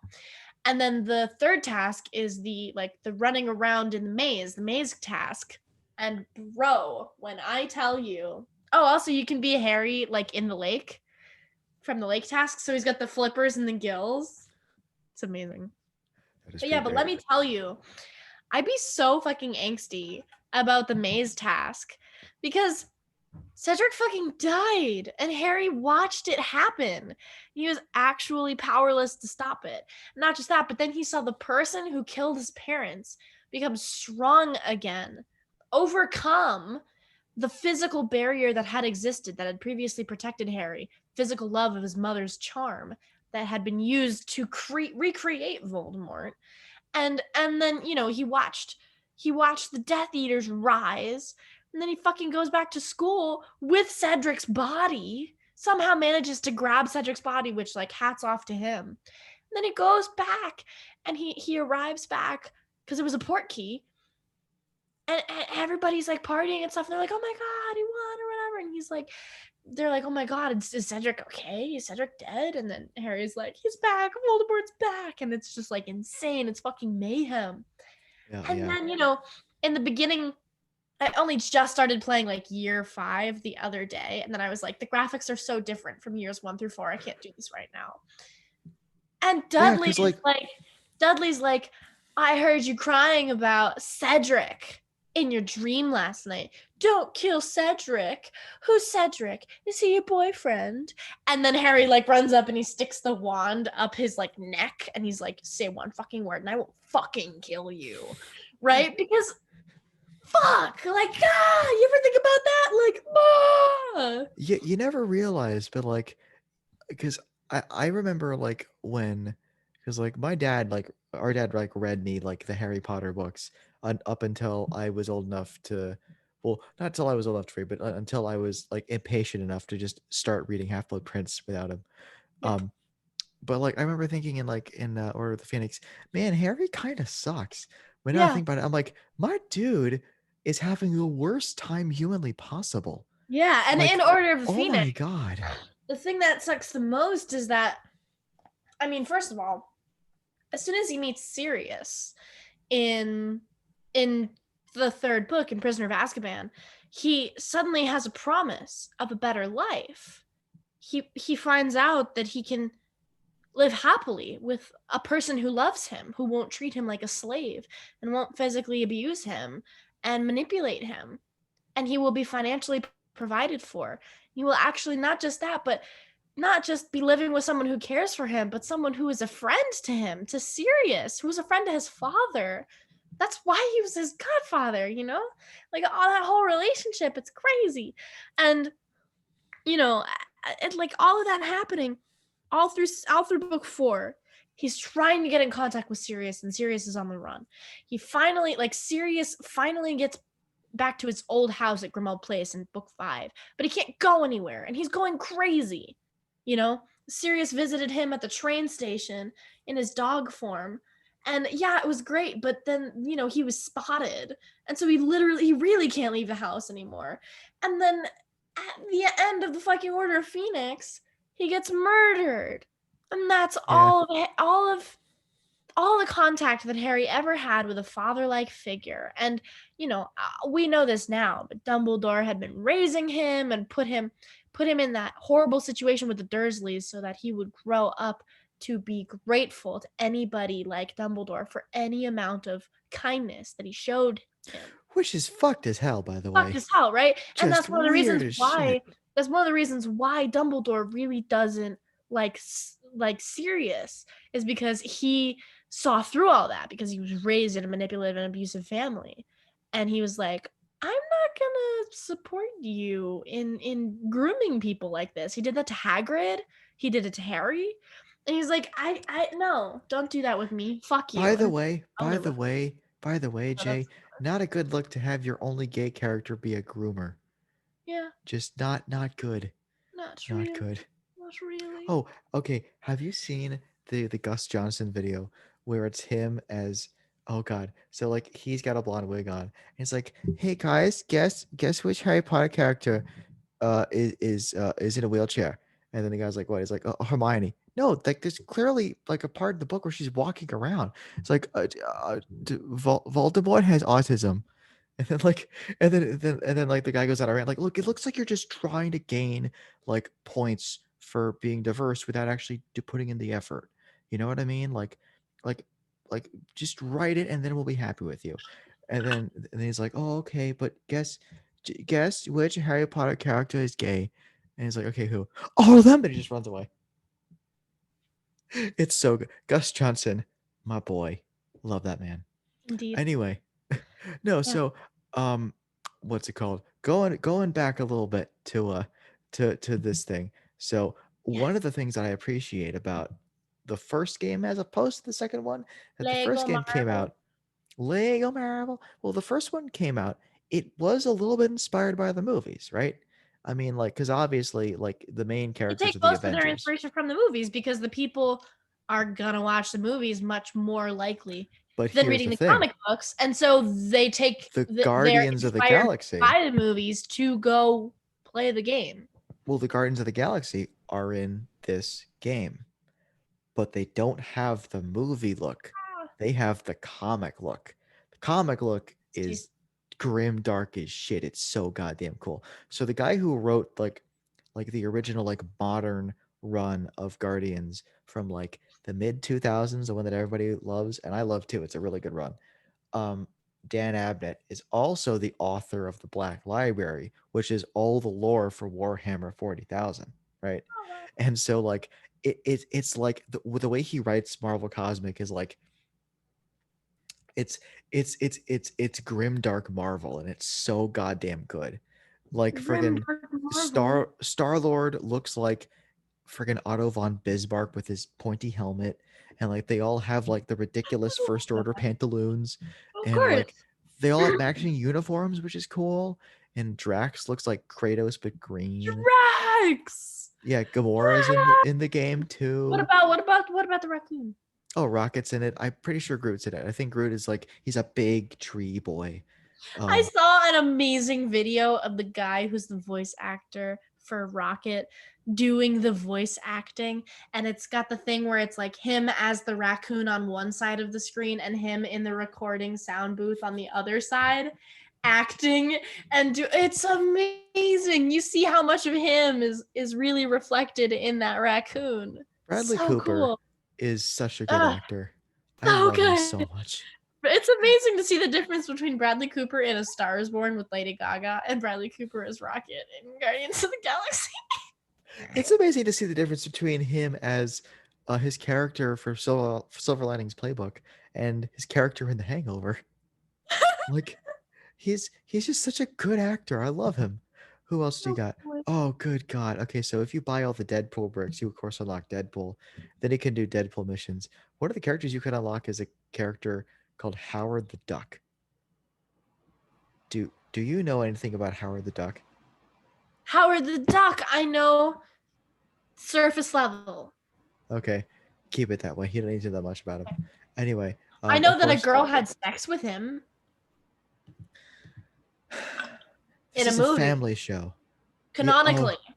And then the third task is the running around in the maze task. And bro, when I tell you, oh, also you can be Harry like in the lake from the lake task. So he's got the flippers and the gills. It's amazing. That is But yeah, pretty but let great. me tell you, I'd be so fucking angsty about the maze task because Cedric fucking died and Harry watched it happen. He was actually powerless to stop it. Not just that, but then he saw the person who killed his parents become strong again, overcome the physical barrier that had existed, that had previously protected Harry, physical love of his mother's charm that had been used to recreate Voldemort. And then, he watched the Death Eaters rise, and then he fucking goes back to school with Cedric's body, somehow manages to grab Cedric's body, which, like, hats off to him. And then he goes back and he arrives back because it was a port key, and everybody's like partying and stuff, and they're like, oh my god, he won or whatever, and he's like, they're like, oh my god, is Cedric okay? Is Cedric dead? And then Harry's like, he's back, Voldemort's back, and it's just like insane. It's fucking mayhem. Yeah, And yeah. then, in the beginning, I only just started playing like year 5 the other day, and then I was like, the graphics are so different from years 1 through 4. I can't do this right now. And Yeah, because like Dudley's like, I heard you crying about Cedric in your dream last night. Don't kill Cedric. Who's Cedric? Is he your boyfriend? And then Harry like runs up and he sticks the wand up his like neck and he's like, say one fucking word and I will fucking kill you. Right? Because fuck, like, you ever think about that? Like, you never realize, but like, because I remember like when, because like my dad, like our dad, like read me like the Harry Potter books up until I was old enough to, well, not until I was old enough to read, but until I was like impatient enough to just start reading Half Blood Prince without him. yeah, Um, but like I remember thinking in Order of the Phoenix, man, Harry kind of sucks. But now I yeah, think about it, I'm like, my dude is having the worst time humanly possible. yeah. And in Like, Order of the oh Phoenix, my god. the thing that sucks the most is that, I mean, first of all, as soon as he meets Sirius in in the third book in Prisoner of Azkaban, he suddenly has a promise of a better life. He finds out that he can live happily with a person who loves him, who won't treat him like a slave and won't physically abuse him and manipulate him. And he will be financially provided for. He will actually not just that, but not just be living with someone who cares for him, but someone who is a friend to him, to Sirius, who's a friend to his father. That's why he was his godfather, Like all that whole relationship, it's crazy. And like all of that happening all through book 4, he's trying to get in contact with Sirius and Sirius is on the run. He finally like Sirius finally gets back to his old house at Grimmauld Place in book 5, but he can't go anywhere and he's going crazy. Sirius visited him at the train station in his dog form. And yeah, it was great, but then, he was spotted. And so he really can't leave the house anymore. And then at the end of the fucking Order of Phoenix, he gets murdered. And that's Yeah. all the contact that Harry ever had with a father-like figure. And we know this now, but Dumbledore had been raising him and put him in that horrible situation with the Dursleys so that he would grow up to be grateful to anybody like Dumbledore for any amount of kindness that he showed him. Which is fucked as hell, by the Fucked way. as hell, right? And Just weird as shit. that's one of the reasons why Dumbledore really doesn't like Sirius, is because he saw through all that, because he was raised in a manipulative and abusive family. And he was like, I'm not gonna support you in grooming people like this. He did that to Hagrid. He did it to Harry. And he's like, I no, don't do that with me. Fuck you. By the And way, I'll by never the way, by the way, no, that's Jay, not a good look to have your only gay character be a groomer. yeah, Just not good. not Not really. good. Not really. Oh, okay. Have you seen the Gus Johnson video where it's him as, oh god. So like he's got a blonde wig on. And it's like, hey guys, guess which Harry Potter character is in a wheelchair? And then the guy's like, what? He's like, oh, Hermione. No, like there's clearly like a part of the book where she's walking around. It's like Voldemort has autism. And then like and then like the guy goes out around like, look, it looks like you're just trying to gain like points for being diverse without actually putting in the effort. You know what I mean? Like like just write it and then we'll be happy with you. And then he's like, oh okay, but guess which Harry Potter character is gay? And he's like, okay, who? All of them. And he just runs away. It's so good. Gus Johnson, my boy, love that man. Indeed. Anyway, no, Yeah. so um, what's it called? Going back a little bit to this thing. So one of Yes. the things that I appreciate about the first game as opposed to the second one, that the first Lego game came Marvel. out Lego Marvel. Well, the first one came out. It was a little bit inspired by the movies, right? I mean, like, because obviously, like, the main They characters take are the most of their Avengers. inspiration from the movies because the people are gonna watch the movies much more likely But than here's reading the the thing: comic books, and so they take the they're Guardians of the inspired Galaxy. by the movies to go play the game. Well, the Guardians of the Galaxy are in this game, but they don't have the movie look. Ah, They have the comic look. The comic look see. is grim dark as shit. It's so goddamn cool. So the guy who wrote like the original like modern run of Guardians from like the mid 2000s, the one that everybody loves and I love too. It's a really good run. um, Dan Abnett is also the author of the Black Library, which is all the lore for Warhammer 40,000, right? Oh, wow. And so like it's like the way he writes Marvel Cosmic is like it's it's grim dark Marvel and it's so goddamn good. Like Grim friggin' Dark Marvel. Star-Lord looks like friggin' Otto von Bismarck with his pointy helmet, and like they all have like the ridiculous first order pantaloons, Of and like course. they all have matching uniforms, which is cool. And Drax looks like Kratos but green. Drax. Yeah, Gamora's Drax. in the game What too. about what about what about the raccoon? Oh, Rocket's in it. I'm pretty sure Groot's in it. I think Groot is like he's a big tree boy. I Um, saw an amazing video of the guy who's the voice actor for Rocket doing the voice acting, and it's got the thing where it's like him as the raccoon on one side of the screen and him in the recording sound booth on the other side acting and do it's amazing. You see how much of him is really reflected in that raccoon. Bradley So Cooper cool. is such a good Ah, actor. I so love him good. so much. It's amazing to see the difference between Bradley Cooper in A Star Is Born with Lady Gaga and Bradley Cooper as Rocket in Guardians of the Galaxy. It's amazing to see the difference between him as his character for Silver Linings Playbook and his character in The Hangover. Like he's just such a good actor. I love him. Who else do you So got? cool. Oh, good God. Okay, so if you buy all the Deadpool bricks, you of course unlock Deadpool. Then you can do Deadpool missions. One of the characters you can unlock is a character called Howard the Duck. Do you know anything about Howard the Duck? Howard the Duck, I know surface level. Okay, keep it that way. You don't need to know that much about him. Anyway, I of know that a course, girl had sex with him this in a is a movie. family show. Yeah. Canonically. Oh.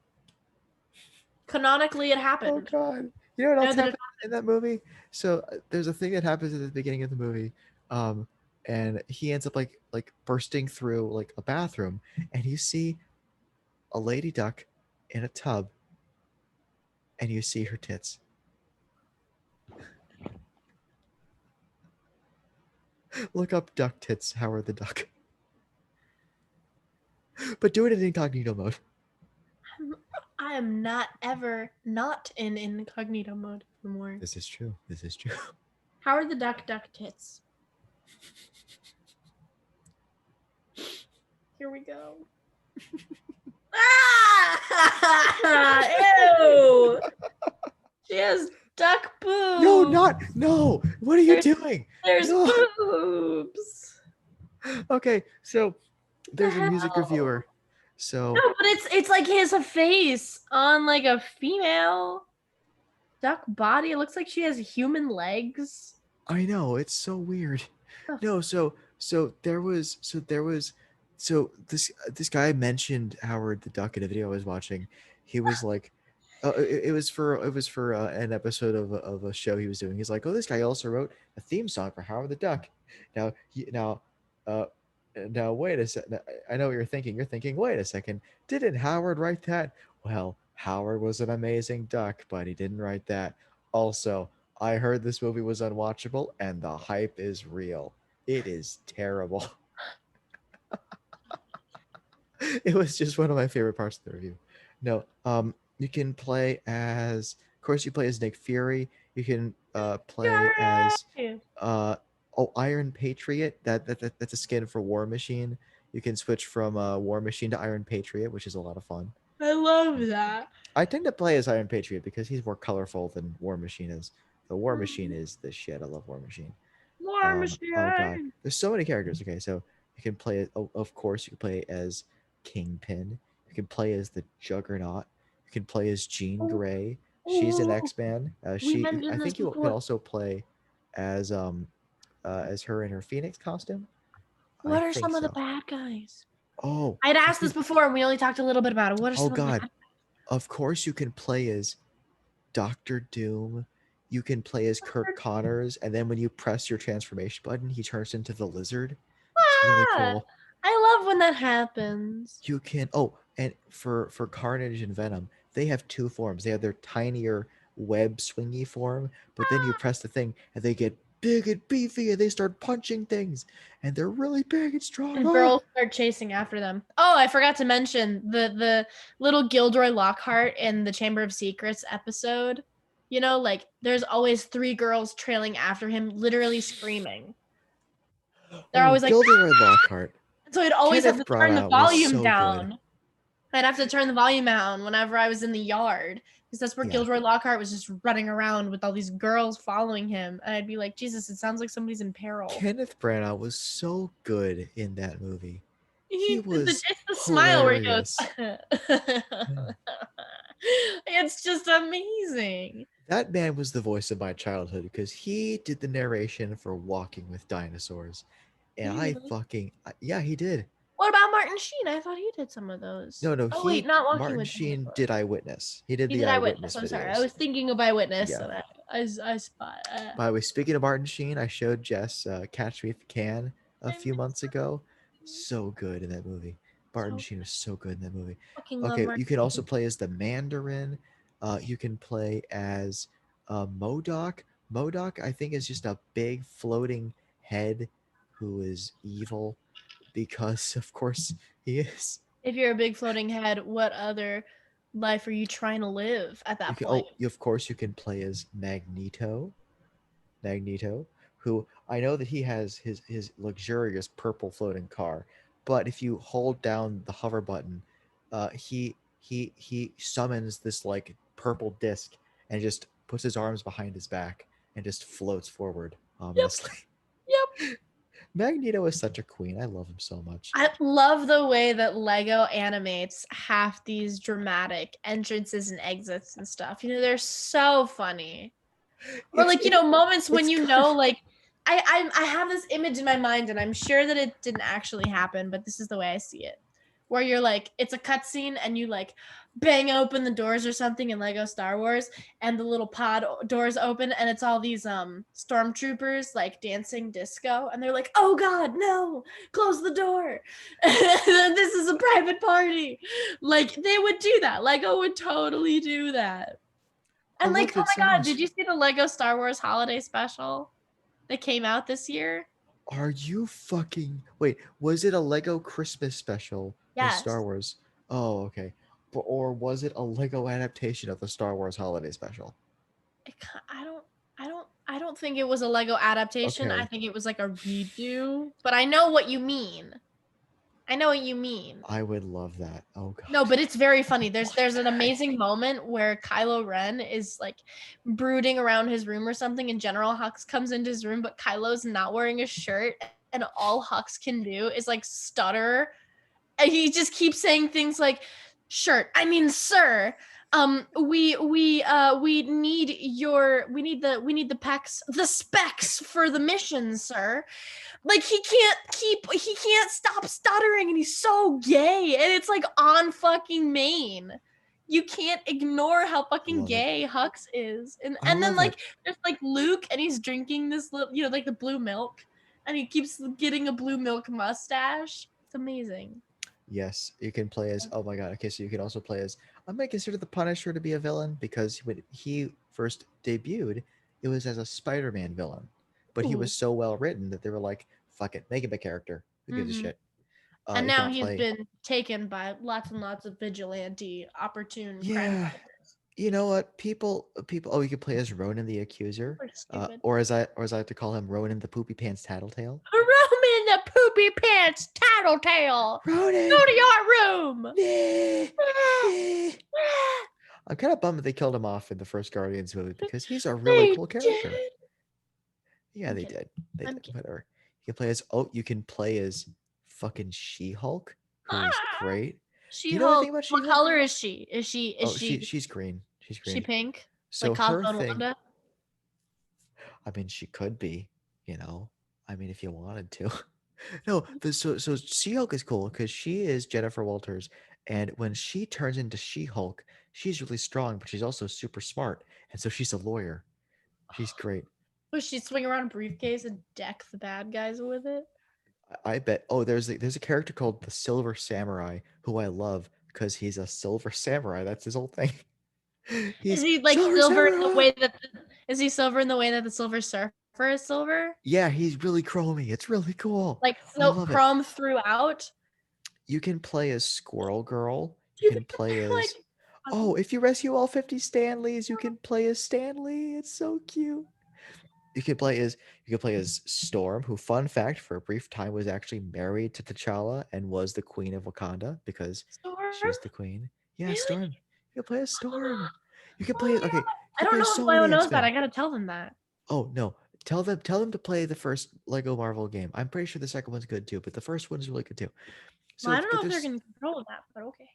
Canonically, it Oh happened. God. You know what I else know that it happened in that movie? So there's a thing that happens at the beginning of the movie, um, and he ends up like bursting through like a bathroom, and you see a lady duck in a tub, and you see her tits. Look up duck tits, Howard the Duck, but do it in incognito mode. I am not ever not in incognito mode anymore. This is true. This is true. Howard the Duck duck tits. Here we go. Ah! Ew! She has duck No, boobs. not no. What are you There's doing? there's No. boobs. Okay, so What the there's a music hell? reviewer. So No, but it's like his face on like a female duck body. It looks like she has human legs. I know it's so weird. The No, so this guy mentioned Howard the Duck in a video I was watching. He was like, it was for an episode of a show he was doing. He's like, oh, this guy also wrote a theme song for Howard the Duck. Now uh now wait a second. I know what you're thinking. You're thinking, wait a second. Didn't Howard write that? Well, Howard was an amazing duck, but he didn't write that. Also, I heard this movie was unwatchable, and the hype is real. It is terrible. It was just one of my favorite parts of the review. No, you can play as, of course, you play as Nick Fury. You can play as, Yay! Iron Patriot. That's a skin for War Machine. You can switch from War Machine to Iron Patriot, which is a lot of fun. I love that. I tend to play as Iron Patriot because he's more colorful than War Machine is. The War Machine is the shit. I love War Machine. War Oh god, Machine. there's so many characters. Okay, so you can play. Of course, you can play as Kingpin. You can play as the Juggernaut. You can play as Jean Oh, Grey. She's an oh, X Man. we I mentioned this think you can before. also play as as her in her Phoenix costume. I What are think some of the so. bad guys? Oh, I'd you asked this can. before and we only talked a little bit about it. What are Oh some of the god, bad of course you can play as Doctor Doom. You can play as Kirk guys? Connors, and then when you press your transformation button, he turns into the lizard. It's really Ah, cool. I love when that happens. You can, and for Carnage and Venom, they have two forms. They have their tinier web swingy form, but then you press the thing and they get big and beefy and they start punching things and they're really big and strong. And Ah! girls start chasing after them. Oh, I forgot to mention the little Gilderoy Lockhart in the Chamber of Secrets episode. You know, like there's always three girls trailing after him, literally screaming. They're Oh, always like, Gilderoy Lockhart. so I'd always have Kenneth to turn the Branagh was volume so good. down. I'd have to turn the volume down whenever I was in the yard because that's where Yeah. Gilderoy Lockhart was just running around with all these girls following him. And I'd be like, Jesus, it sounds like somebody's in peril. Kenneth Branagh was so good in that movie. He was It's the smile where he hilarious. goes, it's just amazing. That man was the voice of my childhood because he did the narration for Walking with Dinosaurs. And Did he I really? fucking, yeah, he did. What about Martin Sheen? I thought he did some of those. No, no, Oh wait, he, not Walking Martin with Sheen Dinosaurs. did Eyewitness. He did He the did Eyewitness. Eyewitness I'm sorry. I videos. was thinking of Eyewitness, Yeah. and I spot. By the way, speaking of Martin Sheen, I showed Jess Catch Me If You Can a I few miss months ago. So good in that movie. Martin so Sheen was so good in that movie. fucking love Okay, Martin you can also Sheen. play as the Mandarin. You can play as Modoc. Modoc, I think, is just a big floating head who is evil because, of course, he is. If you're a big floating head, what other life are you trying to live at You that can, point? of course, you can play as Magneto. Magneto, who I know that he has his luxurious purple floating car, but if you hold down the hover button, he summons this like purple disc and just puts his arms behind his back and just floats forward Yep. ominously. Yep. Magneto is such a queen. I love him so much. I love the way that Lego animates half these dramatic entrances and exits and stuff. You know, they're so funny. Or It's like, it moments when it's kind of like I have this image in my mind and I'm sure that it didn't actually happen, but this is the way I see it. Where you're like, it's a cutscene and you like bang open the doors or something in Lego Star Wars and the little pod doors open and it's all these stormtroopers like dancing disco and they're like, oh god, no, close the door. This is a private party. Like they would do that. Lego would totally do that. I And like, loved oh it so my god, much. did you see the Lego Star Wars holiday special that came out this year? Are you fucking wait? Was it a Lego Christmas special with Star Yes. Wars? Oh, okay. Or was it a Lego adaptation of the Star Wars holiday special? I don't I don't think it was a Lego adaptation. I Okay, think it was like a redo, but I know what you mean. I know what you mean. I would love that. Oh No, god. but it's very funny. Oh There's an god. amazing moment where Kylo Ren is like brooding around his room or something, and General Hux comes into his room, but Kylo's not wearing a shirt, and all Hux can do is like stutter. And he just keeps saying things like, "Shirt, I mean, sir. We need we need the specs for the mission, sir." Like he can't stop stuttering and he's so gay and it's like on fucking main. You can't ignore how I fucking love it. gay Hux is. I And then love it. like there's like Luke and he's drinking this little, like the blue milk and he keeps getting a blue milk mustache. It's amazing. Yes, you can play as. Oh my god. Okay, so you can also play as. I'm gonna consider the Punisher to be a villain because when he first debuted, it was as a Spider-Man villain, but he Ooh. was so well written that they were like, "Fuck it, make him a character. Who gives a Mhm. shit?" And You can now he's play. been taken by lots and lots of vigilante opportune crime Yeah, fighters. you know what? People. Oh, you could play as Ronan the Accuser, Super stupid. or as I like to call him, Ronan the Poopy Pants Tattletale. Roman the poopy pants tattletale. Go Ronan. to your room. Nah, nah. I'm kind of bummed that they killed him off in the first Guardians movie because he's a really They cool character. did. Yeah, I'm they kidding. did. They I'm did. kidding. Whatever. You can play as fucking She-Hulk, who is Ah! great. Do you know anything She-Hulk. about What She-Hulk? color is she? Is Oh, she she's green. She's she green. pink? Like So Cosmo her and thing, Wanda? I mean, she could be, I mean, if you wanted to. No, so She-Hulk is cool because she is Jennifer Walters, and when she turns into She-Hulk, she's really strong, but she's also super smart, and so she's a lawyer. She's great. Would she swing around a briefcase and deck the bad guys with it? I bet. Oh, there's a character called the Silver Samurai who I love because he's a silver samurai. That's his whole thing. Is He's he like Silver silver in the Samurai. way that is he silver in the way that the Silver Surfer is silver? Yeah, he's really chromy. It's really cool. Like I so love it. chrome throughout? You can play as Squirrel Girl. You Do can they play as. like Oh, costumes? if you rescue all 50 Stanleys, you can play as Stanley. It's so cute. You can play as you can play as Storm, who, fun fact, for a brief time was actually married to T'Challa and was the queen of Wakanda because Storm? she's the queen. Yeah, Really? Storm. You can play as Storm. You can play Oh as my okay. god. You I can don't play as know if so Leo many knows that. X-Men. I gotta tell them that. Oh no. Tell them to play the first Lego Marvel game. I'm pretty sure the second one's good too, but the first one is really good too. Well, So I don't but know if they're there's in control of that, but okay.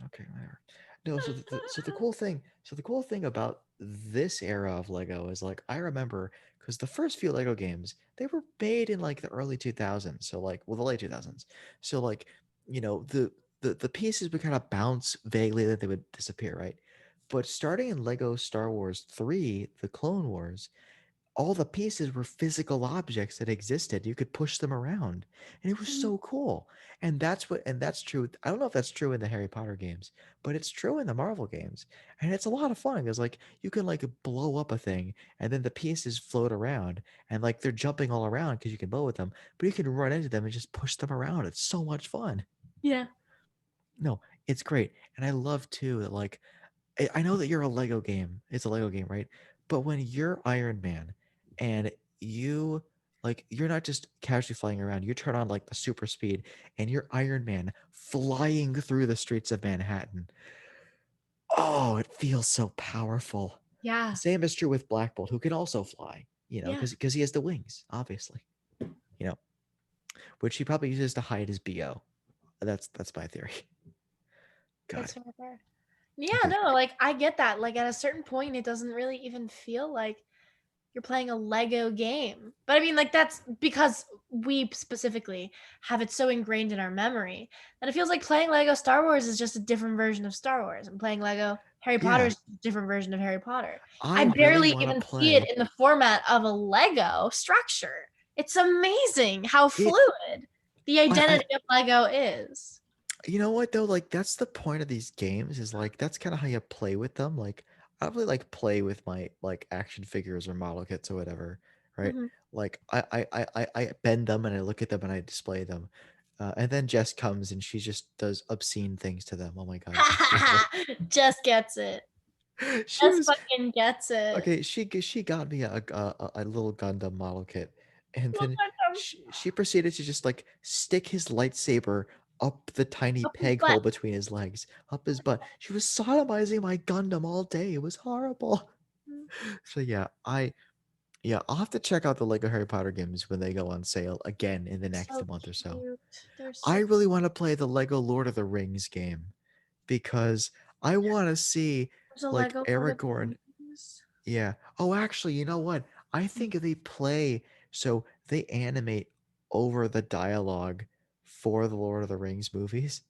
Okay, whatever. No, so the cool thing about this era of Lego is like I remember because the first few Lego games they were made in like the early 2000s, so like well the late 2000s. So like the pieces would kind of bounce vaguely that they would disappear, right? But starting in Lego Star Wars 3, The Clone Wars, all the pieces were physical objects that existed. You could push them around, and it was Mhm. so cool. And that's true. I don't know if that's true in the Harry Potter games, but it's true in the Marvel games, and it's a lot of fun because like you can like blow up a thing, and then the pieces float around, and like they're jumping all around because you can blow with them, but you can run into them and just push them around. It's so much fun. Yeah. No, it's great, and I love too that like I know that you're a Lego game. It's a Lego game, right? But when you're Iron Man and you're not just casually flying around, you turn on like the super speed and you're Iron Man flying through the streets of Manhattan. Oh, it feels so powerful. The Yeah. same is true with Black Bolt, who can also fly, Yeah. because he has the wings, obviously, you know, which he probably uses to hide his BO. That's my theory. God. That's fair. Fair. Yeah, Okay. no, like I get that. Like at a certain point, it doesn't really even feel like you're playing a Lego game. But I mean, like that's because we specifically have it so ingrained in our memory that it feels like playing Lego Star Wars is just a different version of Star Wars, and playing Lego Harry Potter Yeah, is a different version of Harry Potter. I I really barely want to even see it play in the format of a Lego structure. It's amazing how it. fluid the I identity of Lego is. You know what though? Like that's the point of these games is like that's kind of how you play with them. Like I don't really like play with my like action figures or model kits or whatever, right? Mhm. Like I bend them and I look at them and I display them. And then Jess comes and she just does obscene things to them. Oh my God, she's beautiful. Just gets it. She Just was fucking gets it. okay. She got me a little Gundam model kit, and Look then at them. she proceeded to just like stick his lightsaber up the tiny Up his peg butt. hole between his legs, up his butt. She was sodomizing my Gundam all day. It was horrible. So I'll have to check out the Lego Harry Potter games when they go on sale again in the next So month or so. cute. They're I so really want to play the Lego Lord of the Rings game because I want to see There's a like Lego Lord of the Aragorn. Rings. Yeah. Oh, actually, you know what? I think they play so they animate over the dialogue for the Lord of the Rings movies.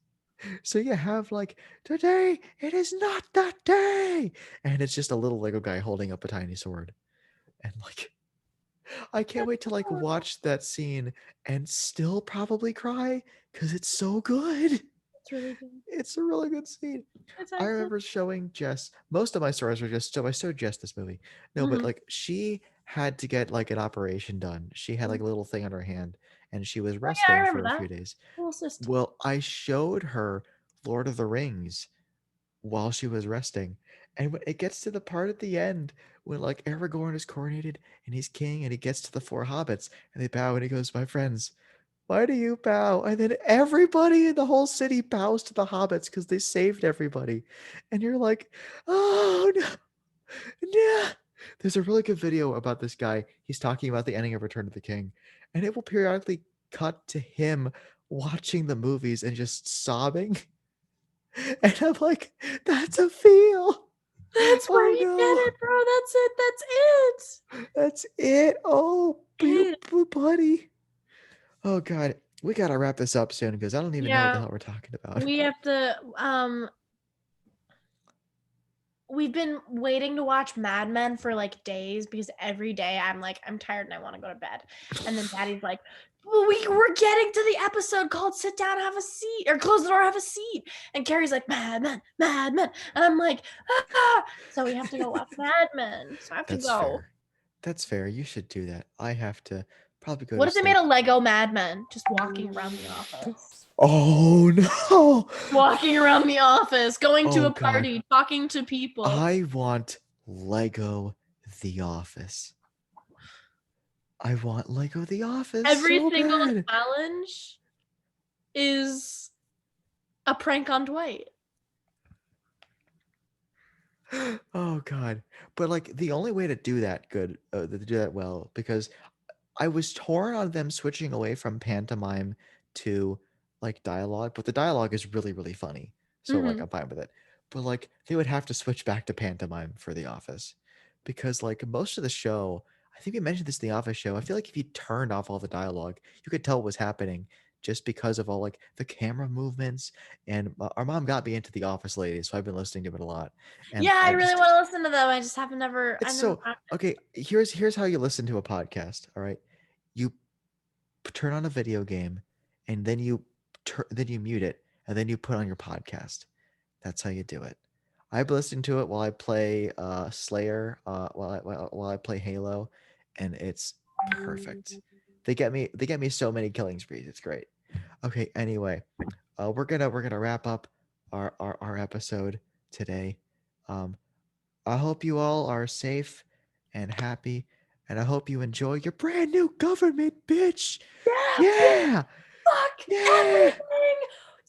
So you have like today it is not that day, and it's just a little Lego guy holding up a tiny sword, and like I can't That's wait to like adorable. watch that scene and still probably cry because it's so good. It's really good. It's a really good scene. It's I excellent. remember showing Jess. Most of my stories were just so I showed Jess this movie. No, but Mhm, like she had to get like an operation done. She had like mhm. a little thing on her hand, and she was Oh, yeah, I resting remember for a that. few days. Little cyst. Well, I showed her Lord of the Rings while she was resting, and when it gets to the part at the end when like Aragorn is coronated and he's king, and he gets to the four hobbits and they bow, and he goes, "My friends, why do you bow?" And then everybody in the whole city bows to the hobbits because they saved everybody. And you're like, oh no, no. There's a really good video about this guy. He's talking about the ending of Return of the King, and it will periodically cut to him watching the movies and just sobbing. And I'm like, that's a feel. That's where Oh you get no, it, bro. That's it. That's that's it. Oh, it. buddy. Oh god, we gotta wrap this up soon because I don't even know what the Yeah, hell we're talking about. we have to. We've been waiting to watch Mad Men for like days because every day I'm like, I'm tired and I want to go to bed. And then Daddy's like, well, we're getting to the episode called "Sit Down, Have a Seat" or "Close the Door, Have a Seat." And Carrie's like, "Mad Men, Mad Men," and I'm like, ah. So we have to go watch Mad Men. So I have to That's go. fair. That's fair. You should do that. I have to probably go What to if they made sleep. a Lego Mad Men just walking around the office? Oh no. Walking around the office, going to Oh a god. party, talking to people. I want Lego The Office. I want Lego The Office Every so single bad. challenge is a prank on Dwight. Oh god. But like the only way to do that good, to do that well, because I was torn on them switching away from pantomime to like dialogue, but the dialogue is really, really funny. So like Mhm. I'm fine with it. But like they would have to switch back to pantomime for The Office. Because like most of the show, I think we mentioned this in the Office show. I feel like if you turned off all the dialogue, you could tell what was happening just because of all like the camera movements. And our mom got me into The Office Ladies, so I've been listening to it a lot. And Yeah, I I really just want to listen to them. I just have never. I it's never so found it. okay. Here's how you listen to a podcast. All right, you turn on a video game, and then then you mute it, and then you put on your podcast. That's how you do it. I've been listening to it while I play Slayer, while I play Halo, and it's perfect. They get me so many killing sprees. It's great. Okay. Anyway, we're gonna wrap up our episode today. Um, I hope you all are safe and happy, and I hope you enjoy your brand new government, bitch. Yeah, Yeah, fuck yeah, everything.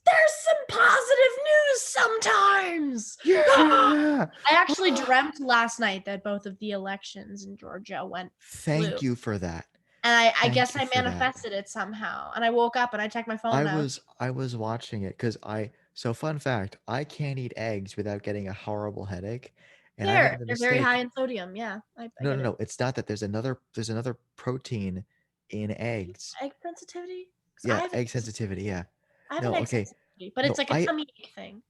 There's some positive news sometimes. Ah! yeah. I actually Ah, dreamt last night that both of the elections in Georgia went blue. thank you for that. And I Thank guess you I for that. manifested it somehow. And I woke up and I checked my phone now. I was watching it because so fun fact, I can't eat eggs without getting a horrible headache, and I made Fair. the They're very high mistake. in sodium. Yeah, I No, get no, it. no. It's not that. There's another protein in eggs. Egg sensitivity? 'Cause Yeah, egg sensitivity. Yeah. I have an No, egg okay. sensitivity, but it's No, like a tummy ache thing.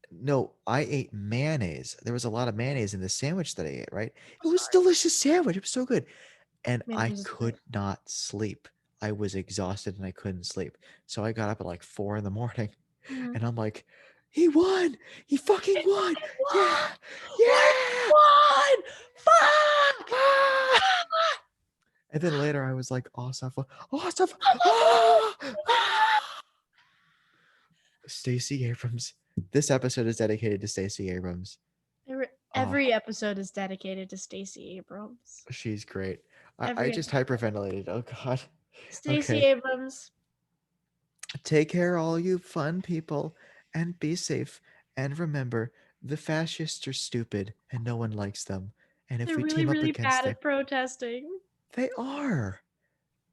I ate mayonnaise. There was a lot of mayonnaise in the sandwich that I ate, right? I'm It was sorry. delicious sandwich. It was so good. And I Mayonnaise is could great. not sleep. I was exhausted and I couldn't sleep. So I got up at like 4 in the morning Mhm. and I'm like, he won. He fucking It won. fucking won! Yeah. We Yeah. won! Fuck! Ah! And then later I was like, awesome. Awesome. Ah! Ah! Stacey Abrams. This episode is dedicated to Stacey Abrams. Oh, Every episode is dedicated to Stacey Abrams. she's great. I Every just episode. hyperventilated. Oh God. Stacey Okay. Abrams. Take care, all you fun people, and be safe. And remember, the fascists are stupid and no one likes them. And if They're we really, team up really against bad them, at protesting. they are.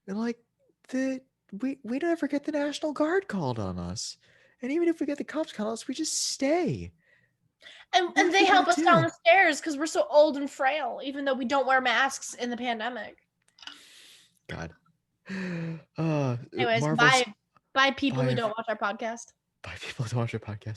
They're like the we never get the National Guard called on us. And even if we get the cops called on us, we just stay. What And are they we gonna help us down do? the stairs because we're so old and frail, even though we don't wear masks in the pandemic. God. Uh, Anyways, Marvel's bye people who bye, don't watch our podcast. bye people to watch your podcast.